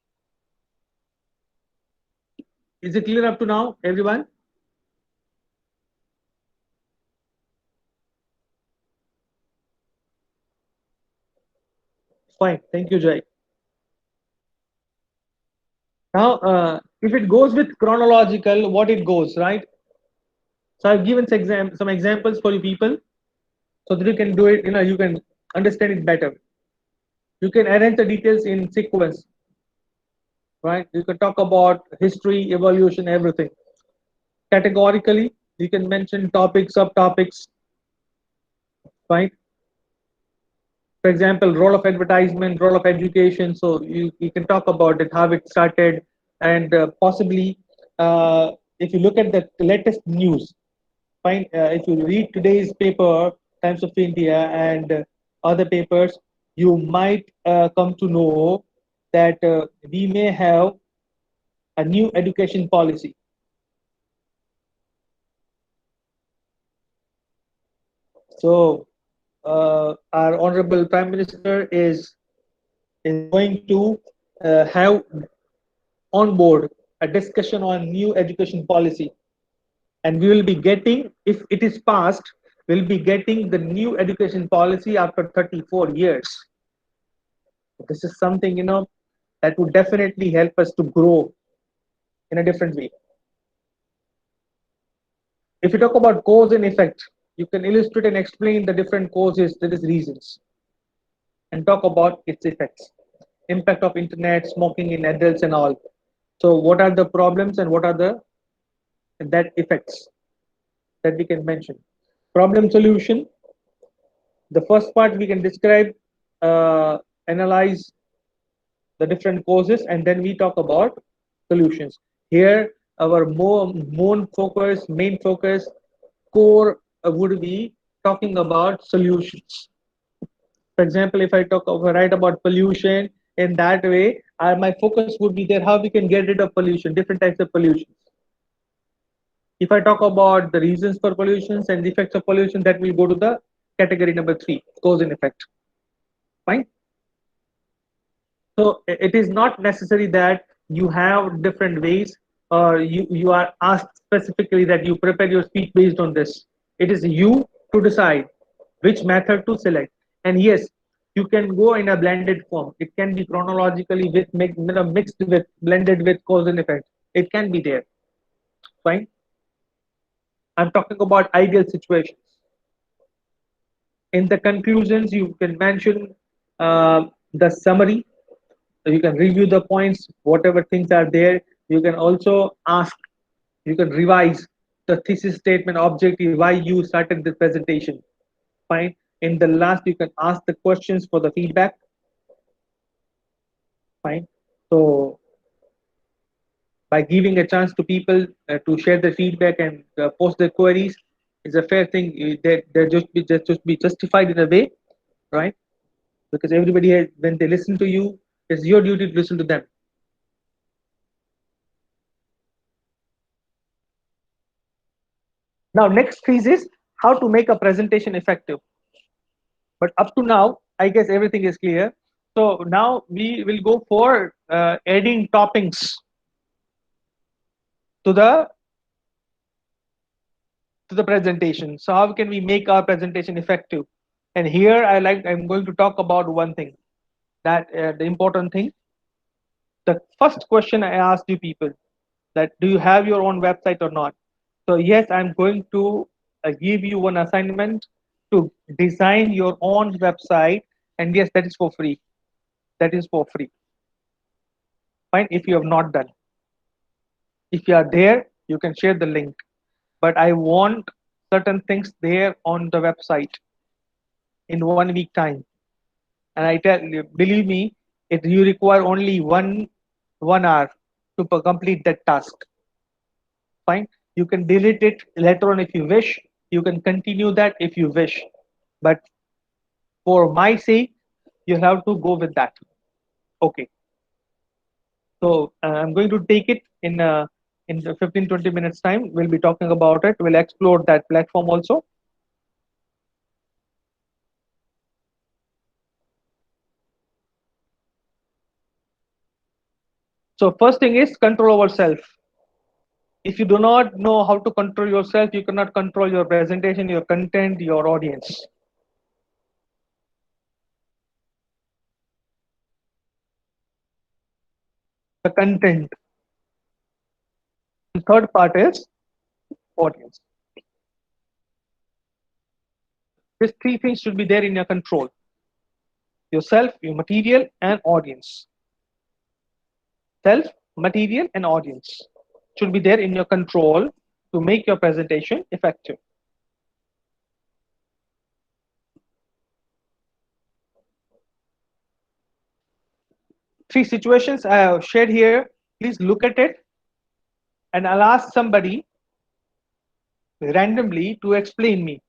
Is it clear up to now, everyone? Fine. Thank you, Jai. Now, if it goes with chronological, what it goes, right? So I've given some examples for you people, so that you can do it. You can understand it better. You can arrange the details in sequence, right? You can talk about history, evolution, everything. Categorically, you can mention topics, subtopics, right? For example, role of advertisement, role of education. So you can talk about it, how it started, and possibly if you look at the latest news, fine. If you read today's paper, Times of India, and other papers, you might come to know that we may have a new education policy. So our honorable Prime Minister is going to have on board a discussion on new education policy, and we will be getting, if it is passed, will be getting the new education policy after 34 years. This is something, that would definitely help us to grow in a different way. If you talk about cause and effect, you can illustrate and explain the different causes, that is reasons, and talk about its effects. Impact of internet, smoking in adults and all. So what are the problems and what are the that effects that we can mention? Problem solution. The first part we can describe, analyze the different causes, and then we talk about solutions. Here, our main focus, core would be talking about solutions. For example, if I write about pollution in that way, my focus would be there how we can get rid of pollution, different types of pollution. If I talk about the reasons for pollution and the effects of pollution, that will go to the category number 3, cause and effect. Fine. So it is not necessary that you have different ways, or you are asked specifically that you prepare your speech based on this. It is you to decide which method to select. And yes, you can go in a blended form. It can be chronologically mixed with, blended with cause and effect. It can be there. Fine. I'm talking about ideal situations. In the conclusions, you can mention the summary. You can review the points, whatever things are there. You can also ask, you can revise the thesis statement, objective, why you started the presentation. Fine. In the last, you can ask the questions for the feedback. Fine. So by giving a chance to people to share their feedback and post their queries is a fair thing. They just be justified in a way, right? Because everybody has, when they listen to you, it's your duty to listen to them. Now, next phase is how to make a presentation effective. But up to now, I guess everything is clear. So now we will go for adding toppings to the presentation. So how can we make our presentation effective? And here I'm going to talk about one thing, that the important thing. The first question I asked you people, that do you have your own website or not? So yes, I'm going to give you one assignment to design your own website, and yes, that is for free. That is for free. Fine. If you have not done, if you are there, you can share the link. But I want certain things there on the website in 1 week time. And I tell you, believe me, you require only one hour to complete that task. Fine. You can delete it later on if you wish. You can continue that if you wish. But for my sake, you have to go with that. Okay. So I'm going to take it in the 15-20 minutes time. We'll be talking about it. We'll explore that platform also. So first thing is control over self. If you do not know how to control yourself, you cannot control your presentation, your content, your audience. The content. The third part is audience. These three things should be there in your control: yourself, your material, and audience. Self, material, and audience should be there in your control to make your presentation effective. Three situations I have shared here. Please look at it, and I'll ask somebody randomly to explain me.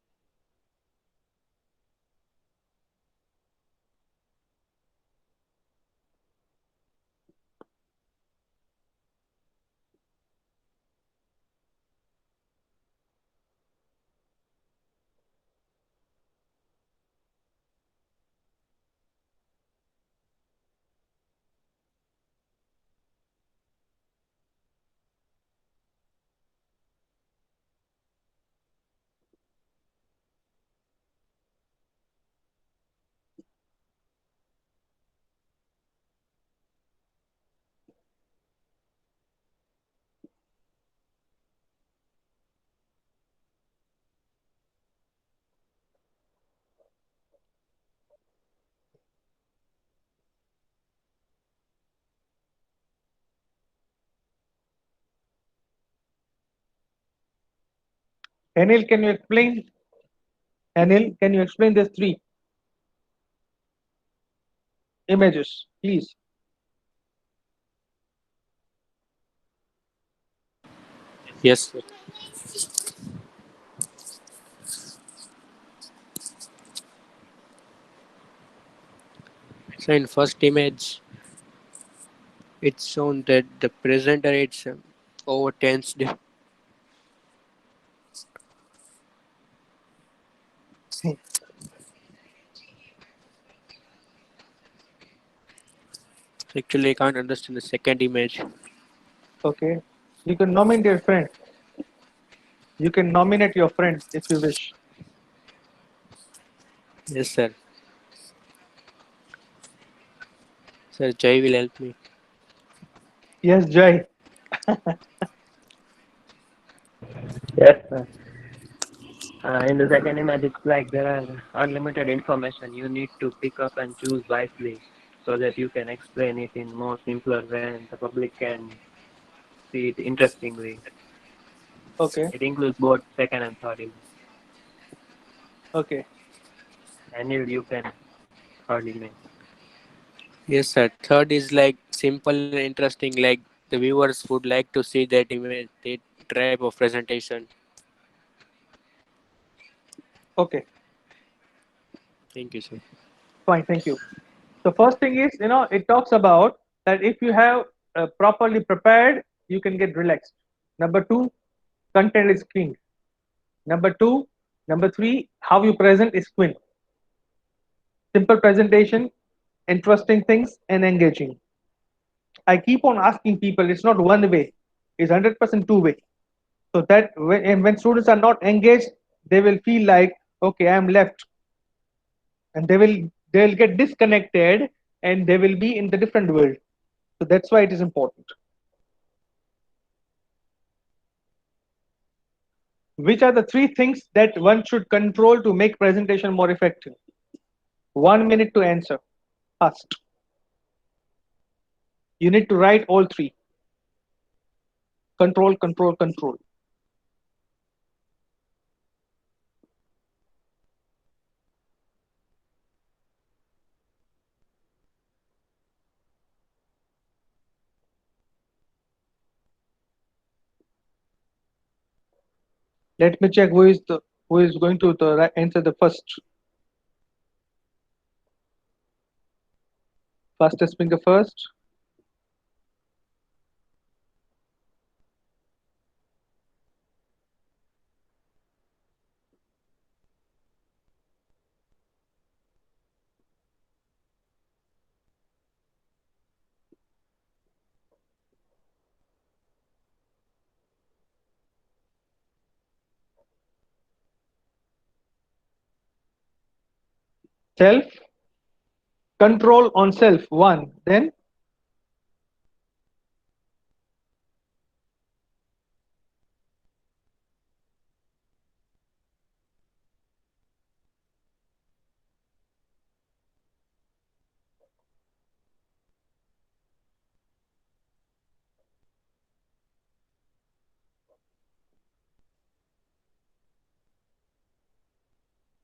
Anil, can you explain? Anil, can you explain these three images, please? Yes, sir. So in first image, it's shown that the presenter is over tensed. Actually, I can't understand the second image. Okay. You can nominate your friend. You can nominate your friend if you wish. Yes, sir. Sir, Jay will help me. Yes, Jai. Yes, sir. In the second image, it's like there are unlimited information. You need to pick up and choose wisely so that you can explain it in more simpler way and the public can see it interestingly. Okay. It includes both second and third image. Okay. Anil, you can third image. Yes, sir. Third is like simple and interesting, like the viewers would like to see that image, that type of presentation. Okay. Thank you, sir. Fine. Thank you. The first thing is, it talks about that if you have properly prepared, you can get relaxed. Number two, content is king. Number three, how you present is queen. Simple presentation, interesting things, and engaging. I keep on asking people, it's not one way, it's 100% two way. So that when students are not engaged, they will feel like, okay, I'm left, and they'll get disconnected, and they will be in the different world. So that's why it is important. Which are the three things that one should control to make presentation more effective? 1 minute to answer. Fast. You need to write all three. Control, control, control. Let me check who is going to answer the first. Fastest finger first. Self. Control on self. One. Then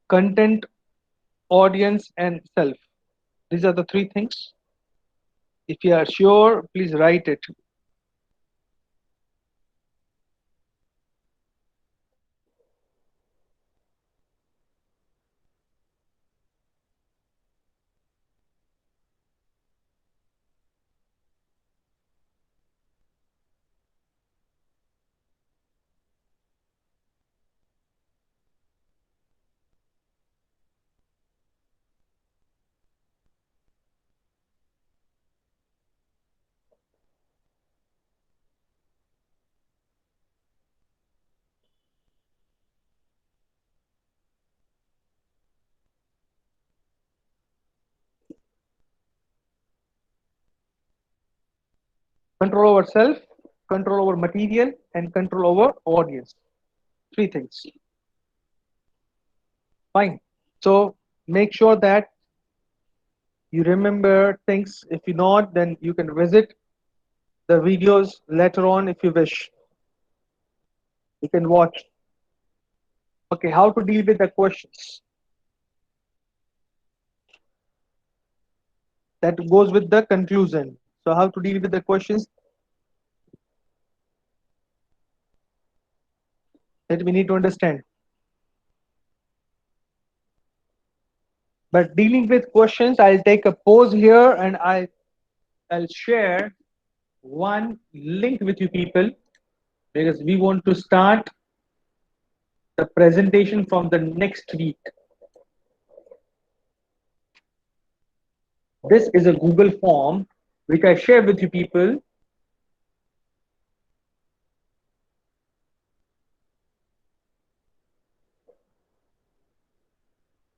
content, audience, and self. These are the three things. If you are sure, please write it. Control over self, control over material, and control over audience. Three things. Fine. So make sure that you remember things. If you not, then you can visit the videos later on if you wish. You can watch. Okay, how to deal with the questions. That goes with the conclusion. So how to deal with the questions that we need to understand. But dealing with questions, I'll take a pause here and I'll share one link with you people, because we want to start the presentation from the next week. This is a Google form which I share with you people.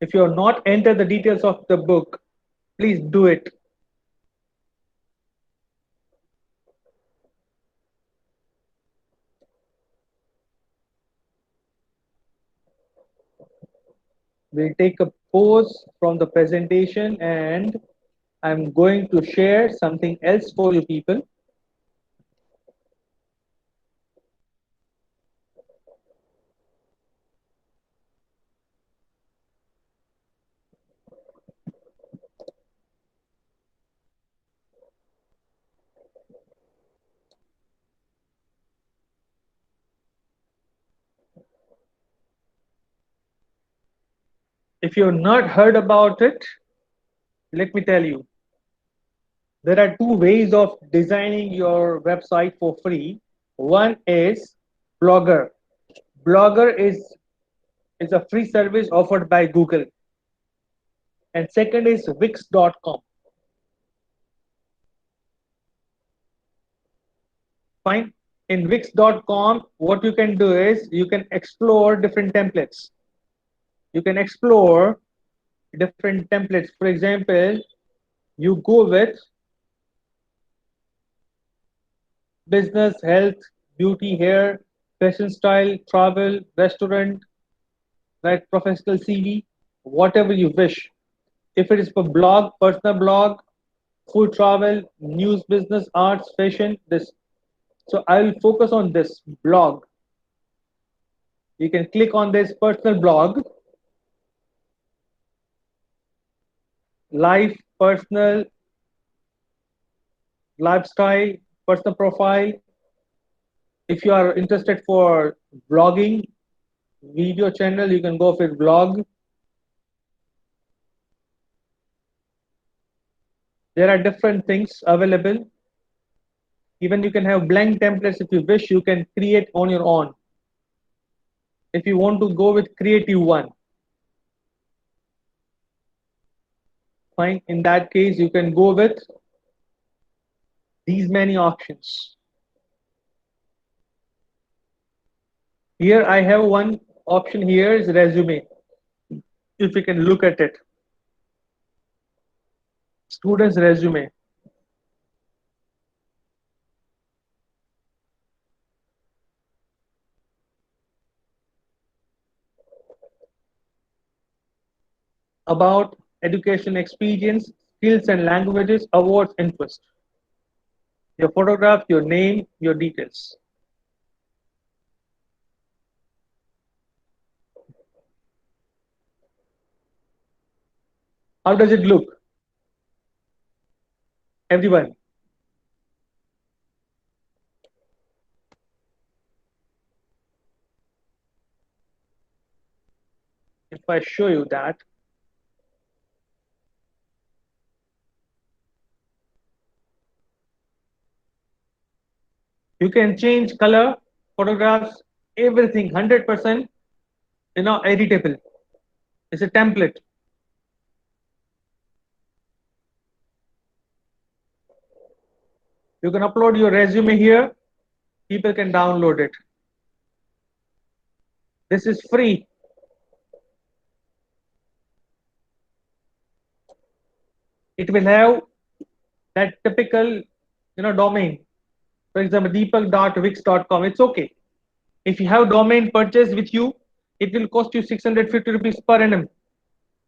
If you have not entered the details of the book, please do it. We'll take a pause from the presentation and I'm going to share something else for you people. If you've not heard about it, let me tell you. There are two ways of designing your website for free. One is Blogger. Blogger is a free service offered by Google. And second is Wix.com. Fine. In Wix.com, what you can do is you can explore different templates. You can explore different templates. For example, you go with business, health, beauty, hair, fashion style, travel, restaurant, right, professional CV, whatever you wish. If it is for blog, personal blog, food travel, news, business, arts, fashion, this. So I will focus on this blog. You can click on this personal blog, life, personal, lifestyle, personal profile. If you are interested for blogging, video channel, you can go for blog. There are different things available. Even you can have blank templates if you wish, you can create on your own. If you want to go with creative one, fine. In that case, you can go with these many options. Here I have one option here is resume. If you can look at it. Student's resume. About education experience, skills and languages, awards, interest. Your photograph, your name, your details. How does it look? Everyone. If I show you that, you can change color, photographs, everything 100%, editable. It's a template. You can upload your resume here. People can download it. This is free. It will have that typical, domain. For example, deepak.wix.com. It's okay. If you have domain purchase with you, it will cost you 650 rupees per annum.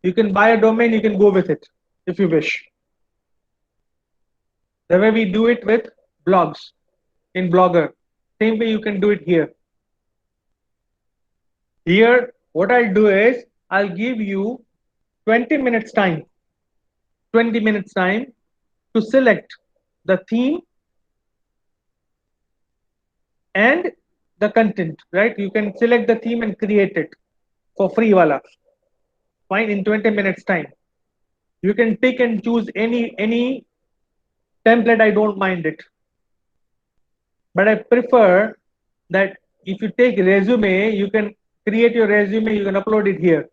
You can buy a domain, you can go with it if you wish. The way we do it with blogs in Blogger. Same way you can do it here. Here, What I'll do is I'll give you 20 minutes time, 20 minutes time to select the theme and the content, right? You can select the theme and create it for free wala. Fine, in 20 minutes time. You can pick and choose any template, I don't mind it. But I prefer that if you take resume, you can create your resume, you can upload it here.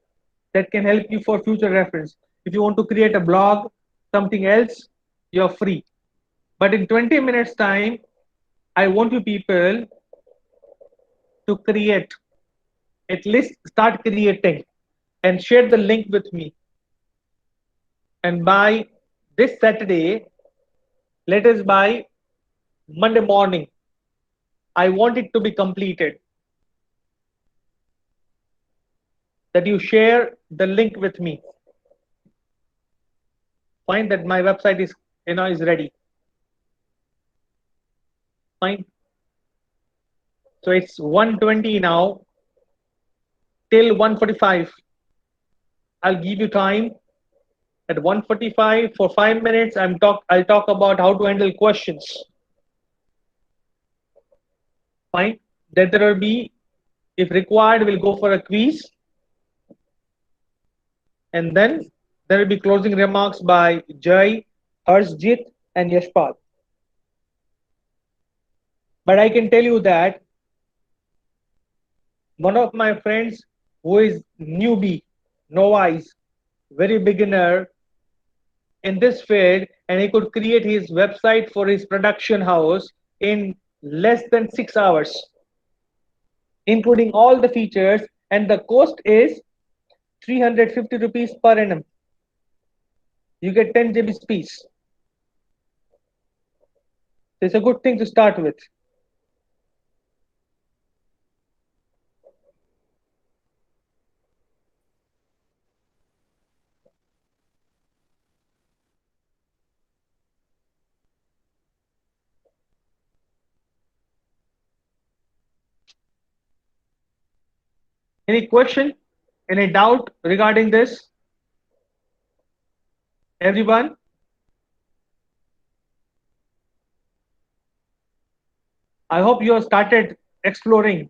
That can help you for future reference. If you want to create a blog, something else, you're free. But in 20 minutes time, I want you people to create, at least start creating and share the link with me. And by this Saturday, let us by Monday morning, I want it to be completed. That you share the link with me. Find that my website is ready. Fine. So it's 1:20 now till 1:45. I'll give you time. At 1:45 for 5 minutes, I'll talk about how to handle questions. Fine. Then there will be, if required, we'll go for a quiz. And then there will be closing remarks by Jai, Harshjit, and Yashpal. But I can tell you that one of my friends who is newbie, novice, very beginner in this field, and he could create his website for his production house in less than 6 hours, including all the features, and the cost is 350 rupees per annum. You get 10 GB space. It's a good thing to start with. Any question? Any doubt regarding this? Everyone? I hope you have started exploring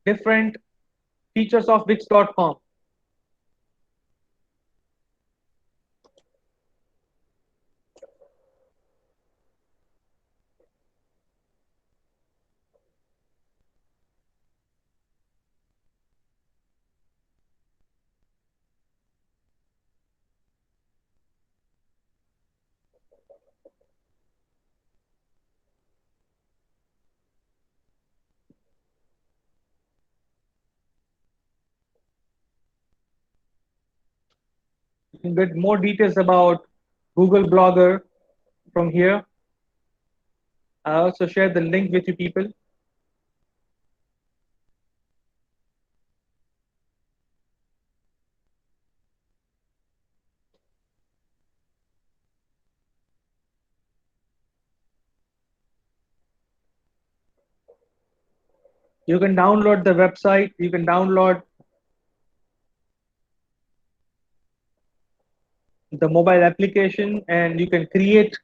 different features of Wix.com. You can get more details about Google Blogger from here. I also share the link with you people. You can download the website. You can download the mobile application, and you can create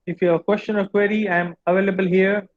If you have a question or query, I am available here.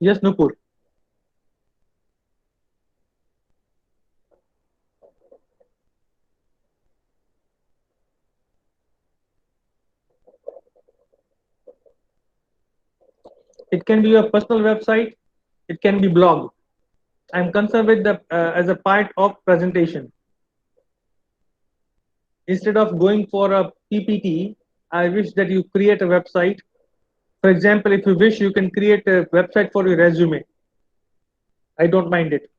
Yes, Nupur. It can be your personal website. It can be blog. I'm concerned with the as a part of presentation. Instead of going for a PPT, I wish that you create a website. For example, if you wish, you can create a website for your resume. I don't mind it.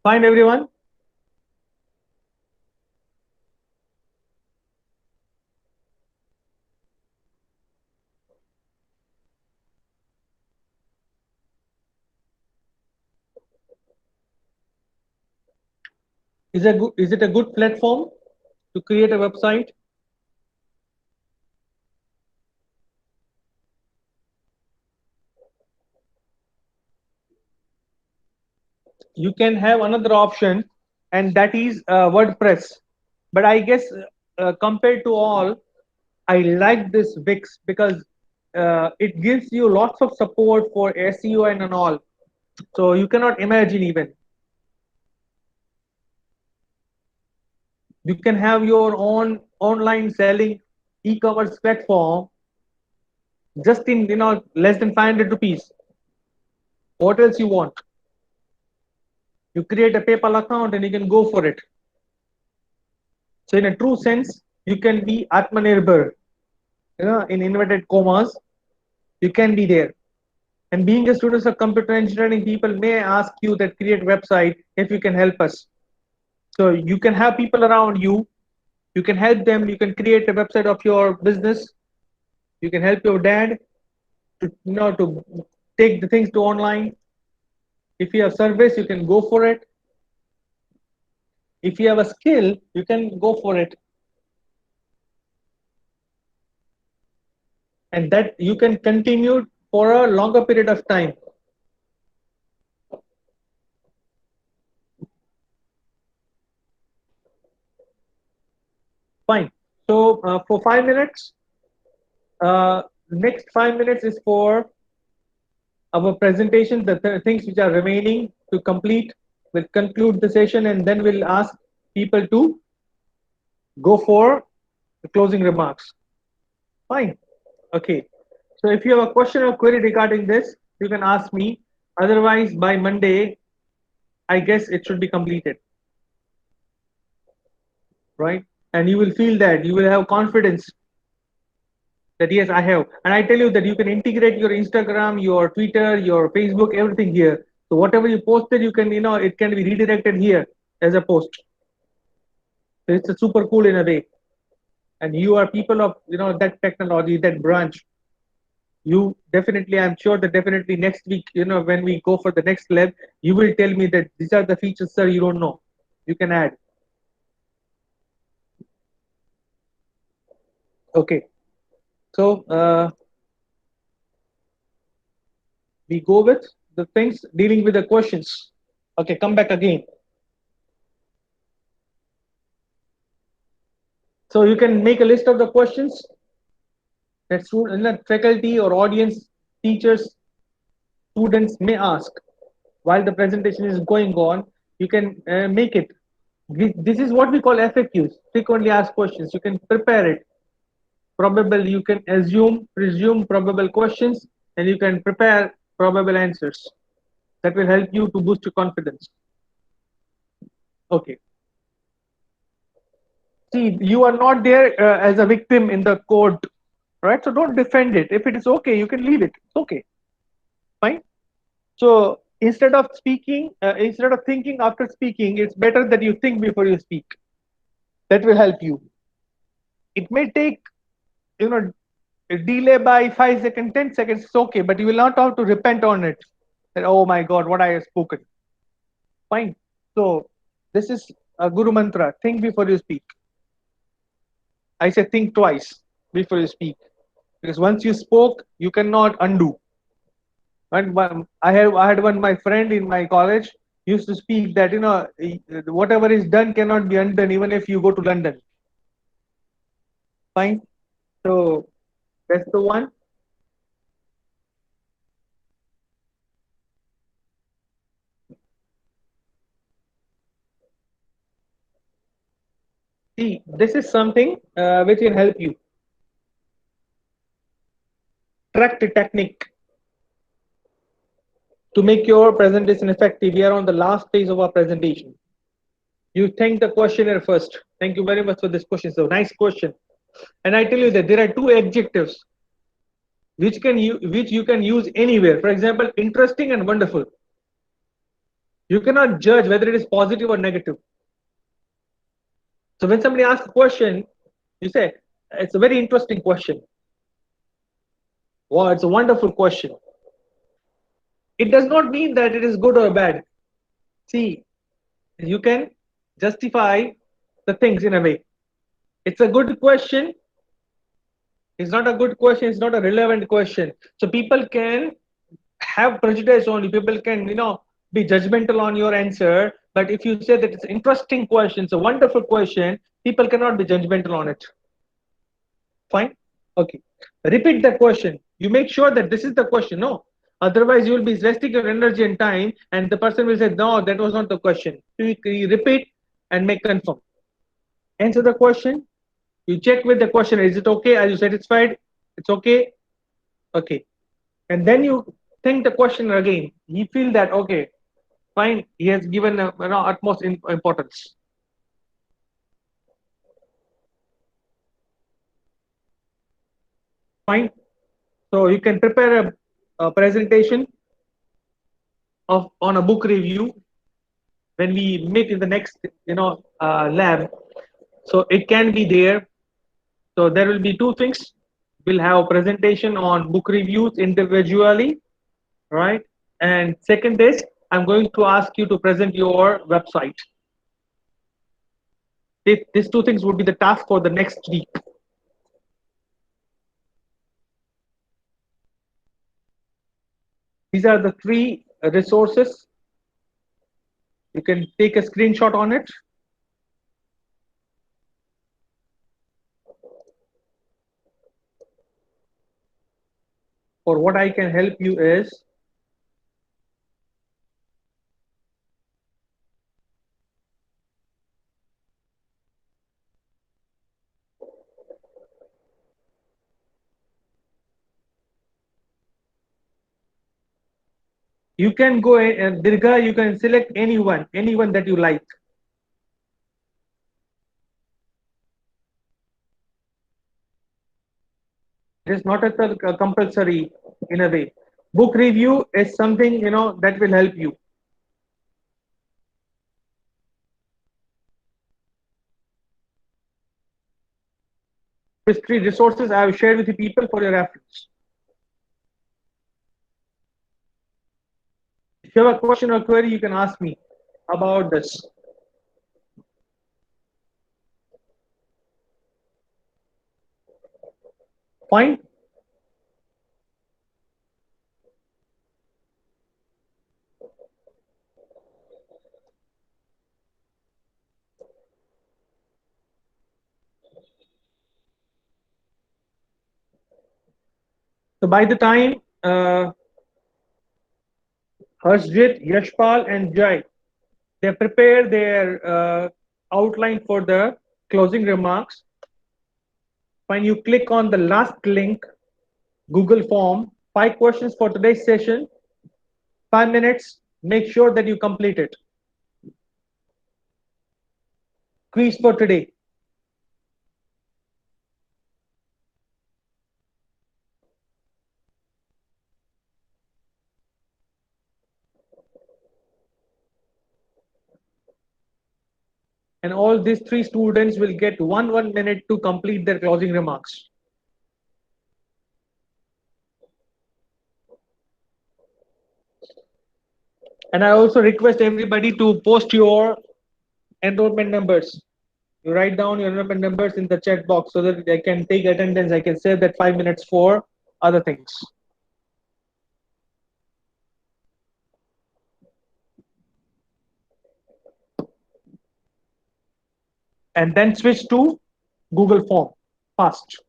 Fine, everyone. Is it a good platform to create a website? You can have another option, and that is WordPress. But I guess compared to all, I like this Wix because it gives you lots of support for SEO and all. So you cannot imagine even. You can have your own online selling e-commerce platform just in less than 500 rupees. What else you want? You create a PayPal account and you can go for it. So in a true sense, you can be Atmanirbhar, in inverted commas, you can be there. And being a student of computer engineering, people may ask you that create website if you can help us. So you can have people around you, you can help them, you can create a website of your business, you can help your dad to to take the things to online. If you have service, you can go for it. If you have a skill, you can go for it. And that you can continue for a longer period of time. Fine. So for 5 minutes, next 5 minutes is for our presentation, the things which are remaining to complete. We'll conclude the session and then we'll ask people to go for the closing remarks. Fine. Okay. So if you have a question or query regarding this, you can ask me. Otherwise, by Monday, I guess it should be completed. Right? And you will feel that you will have confidence that yes, I have. And I tell you that you can integrate your Instagram, your Twitter, your Facebook, everything here. So whatever you posted, you can, it can be redirected here as a post. So it's a super cool in a way. And you are people of, that technology, that branch. you definitely, I'm sure that definitely next week, when we go for the next lab, you will tell me that these are the features, sir, you don't know. You can add. Okay. So we go with the things dealing with the questions. Okay, come back again. So you can make a list of the questions that faculty or audience, teachers, students may ask while the presentation is going on. You can make it. This is what we call FAQs, frequently asked questions. You can prepare it. Probable, you can presume probable questions, and you can prepare probable answers. That will help you to boost your confidence. Okay. See, you are not there as a victim in the court, right? So don't defend it. If it is okay, you can leave it. It's okay. Fine. So instead of thinking after speaking, it's better that you think before you speak. That will help you. It may take, a delay by 5 seconds, 10 seconds, it's okay, but you will not have to repent on it. That, oh my God, what I have spoken. Fine. So this is a Guru Mantra. Think before you speak. I say think twice before you speak. Because once you spoke, you cannot undo. And I had one my friend in my college used to speak that whatever is done cannot be undone even if you go to London. Fine. So that's the one. See, this is something which will help you. Track the technique to make your presentation effective. We are on the last phase of our presentation. You thank the questionnaire first. Thank you very much for this question. So nice question. And I tell you that there are two adjectives which you can use anywhere. For example, interesting and wonderful. You cannot judge whether it is positive or negative. So when somebody asks a question, you say, it's a very interesting question. Wow, it's a wonderful question. It does not mean that it is good or bad. See, you can justify the things in a way. It's a good question. It's not a good question. It's not a relevant question. So people can have prejudice on you. People can, be judgmental on your answer. But if you say that it's an interesting question, it's a wonderful question, people cannot be judgmental on it. Fine. Okay. Repeat the question. You make sure that this is the question. No. Otherwise, you will be wasting your energy and time, and the person will say, no, that was not the question. So you repeat and make confirm. Answer the question. You check with the question. Is it okay? Are you satisfied? It's okay. Okay. And then you think the question again. You feel that, okay, fine. He has given utmost importance. Fine. So you can prepare a presentation on a book review when we meet in the next lab. So it can be there. So there will be two things. We'll have a presentation on book reviews individually, right? And second is I'm going to ask you to present your website. These two things would be the task for the next week. These are the three resources. You can take a screenshot on it. Or what I can help you is you can go and Dirga, you can select anyone that you like. It is not a compulsory in a way. Book review is something that will help you. These three resources I have shared with the people for your reference. If you have a question or query, you can ask me about this. Fine? So by the time Harshjit, Yashpal, and Jai, they prepare their outline for the closing remarks. When you click on the last link, Google Form, 5 questions for today's session, 5 minutes, make sure that you complete it. Quiz for today. And all these 3 students will get 1 minute to complete their closing remarks. And I also request everybody to post your enrollment numbers. You write down your enrollment numbers in the chat box so that I can take attendance. I can save that 5 minutes for other things. And then switch to Google Form fast.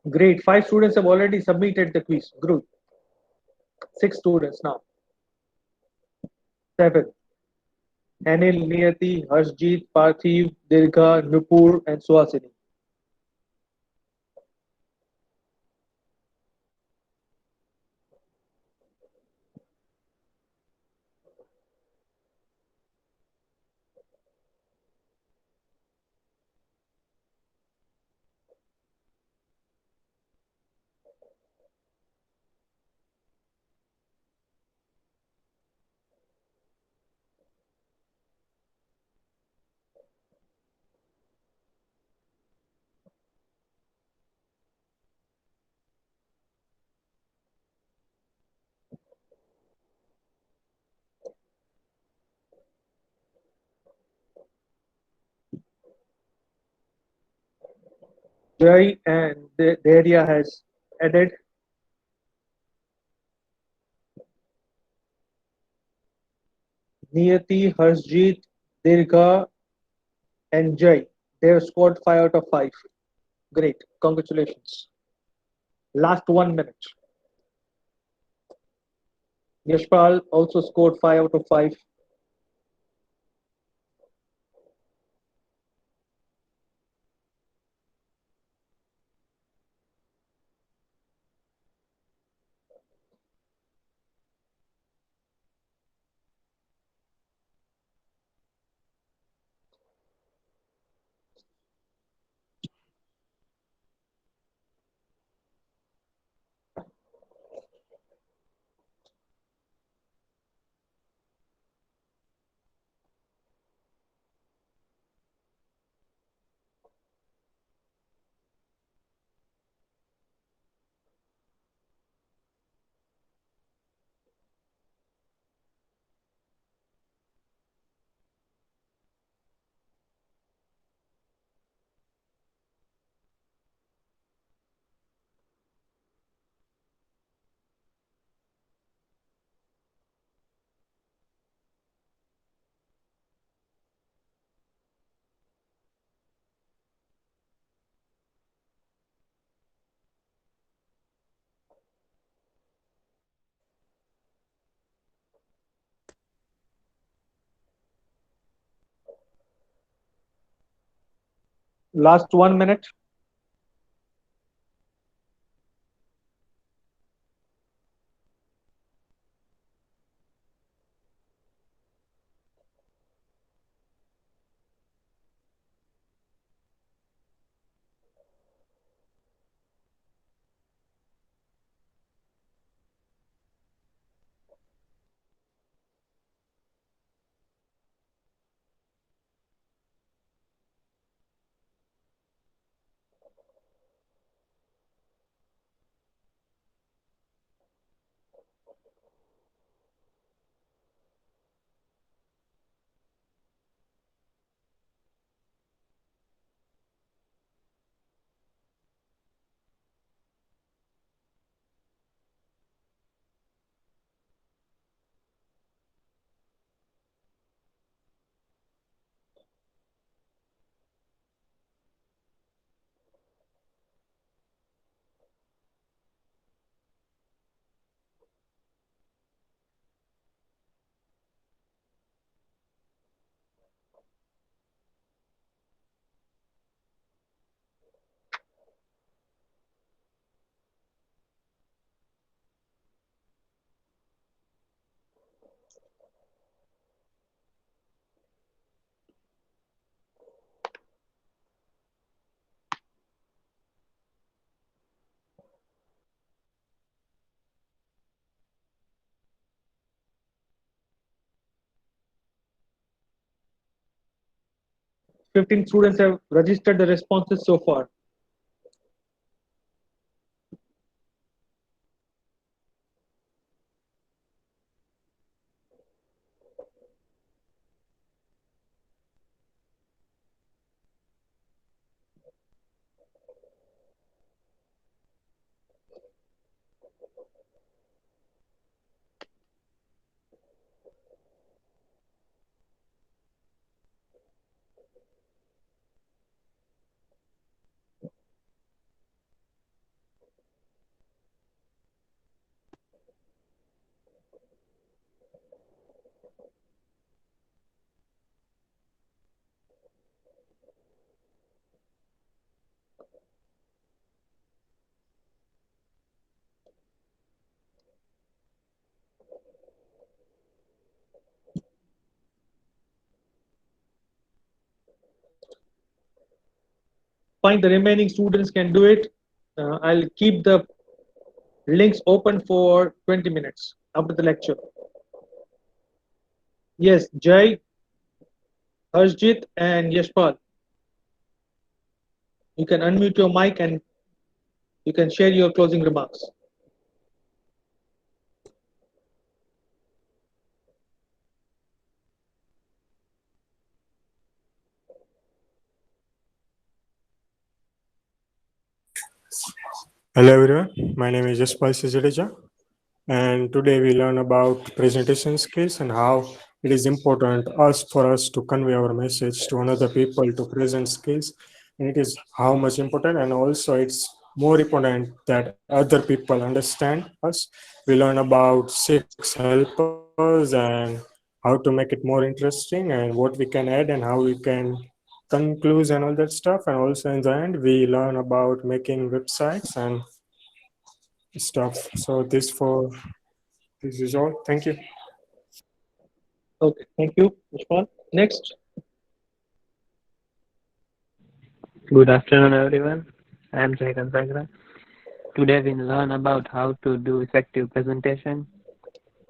Great. 5 students have already submitted the quiz. Good. 6 students now. 7. Anil, Niyati, Harshjeet, Parthiv, Dirgha, Nupur, and Suhasini. Jai and Daria has added. Niyati, Harshjeet, Dirgha, and Jai. They have scored 5 out of 5. Great. Congratulations. Last 1 minute. Yashpal also scored 5 out of 5. Last 1 minute. Fifteen students have registered the responses so far. Fine, the remaining students can do it. I'll keep the links open for 20 minutes after the lecture. Yes, Jay, Harshjit, and Yashpal. You can unmute your mic and you can share your closing remarks. Hello everyone, my name is Jaspal Jadeja, and today we learn about presentation skills and how it is important for us to convey our message to another people to present skills, and it is how much important, and also it's more important that other people understand us. We learn about 6 helpers and how to make it more interesting and what we can add and how we can conclude and all that stuff. And also in the end, we learn about making websites and stuff. So this is all. Thank you. Okay, thank you, Yashpal. Next. Good afternoon, everyone. I am Jaykan Sagra. Today we learn about how to do effective presentation,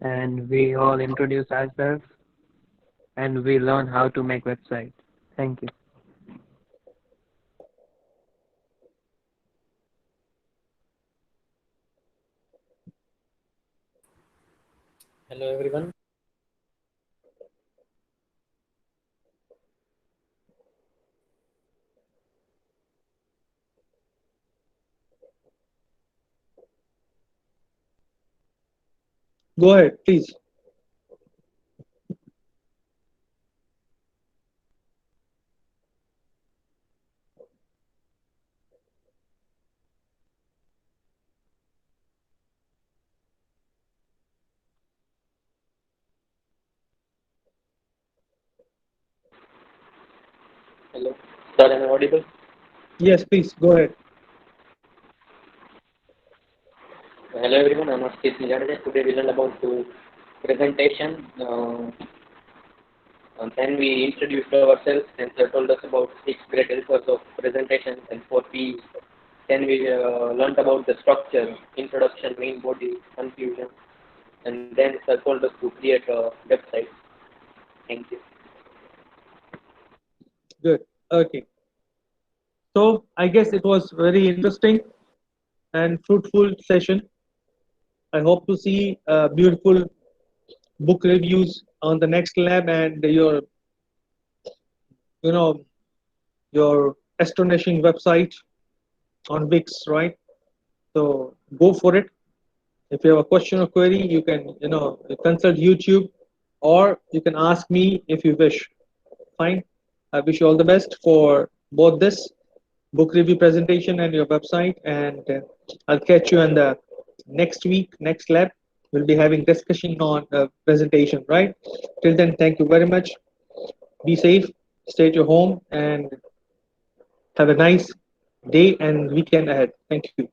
and we all introduce ourselves, and we learn how to make website. Thank you. Hello everyone. Go ahead, please. Hello. Sir, am I audible? Yes, please go ahead. Hello everyone, I'm Ashish Jadeja. Today we learned about the presentation. And then we introduced ourselves and sir told us about 6 great helpers of presentations and 4 P's. Then we learned about the structure, introduction, main body, conclusion, and then sir told us to create a website. Thank you. Good. Okay. So I guess it was very interesting and fruitful session. I hope to see beautiful book reviews on the next lab and your, you know, your astonishing website on Wix, right? So go for it. If you have a question or query, you can, consult YouTube, or you can ask me if you wish. Fine. I wish you all the best for both this book review presentation and your website. And I'll catch you in the next week, next lab. We'll be having discussion on presentation, right? Till then, thank you very much. Be safe, stay at your home, and have a nice day and weekend ahead. Thank you.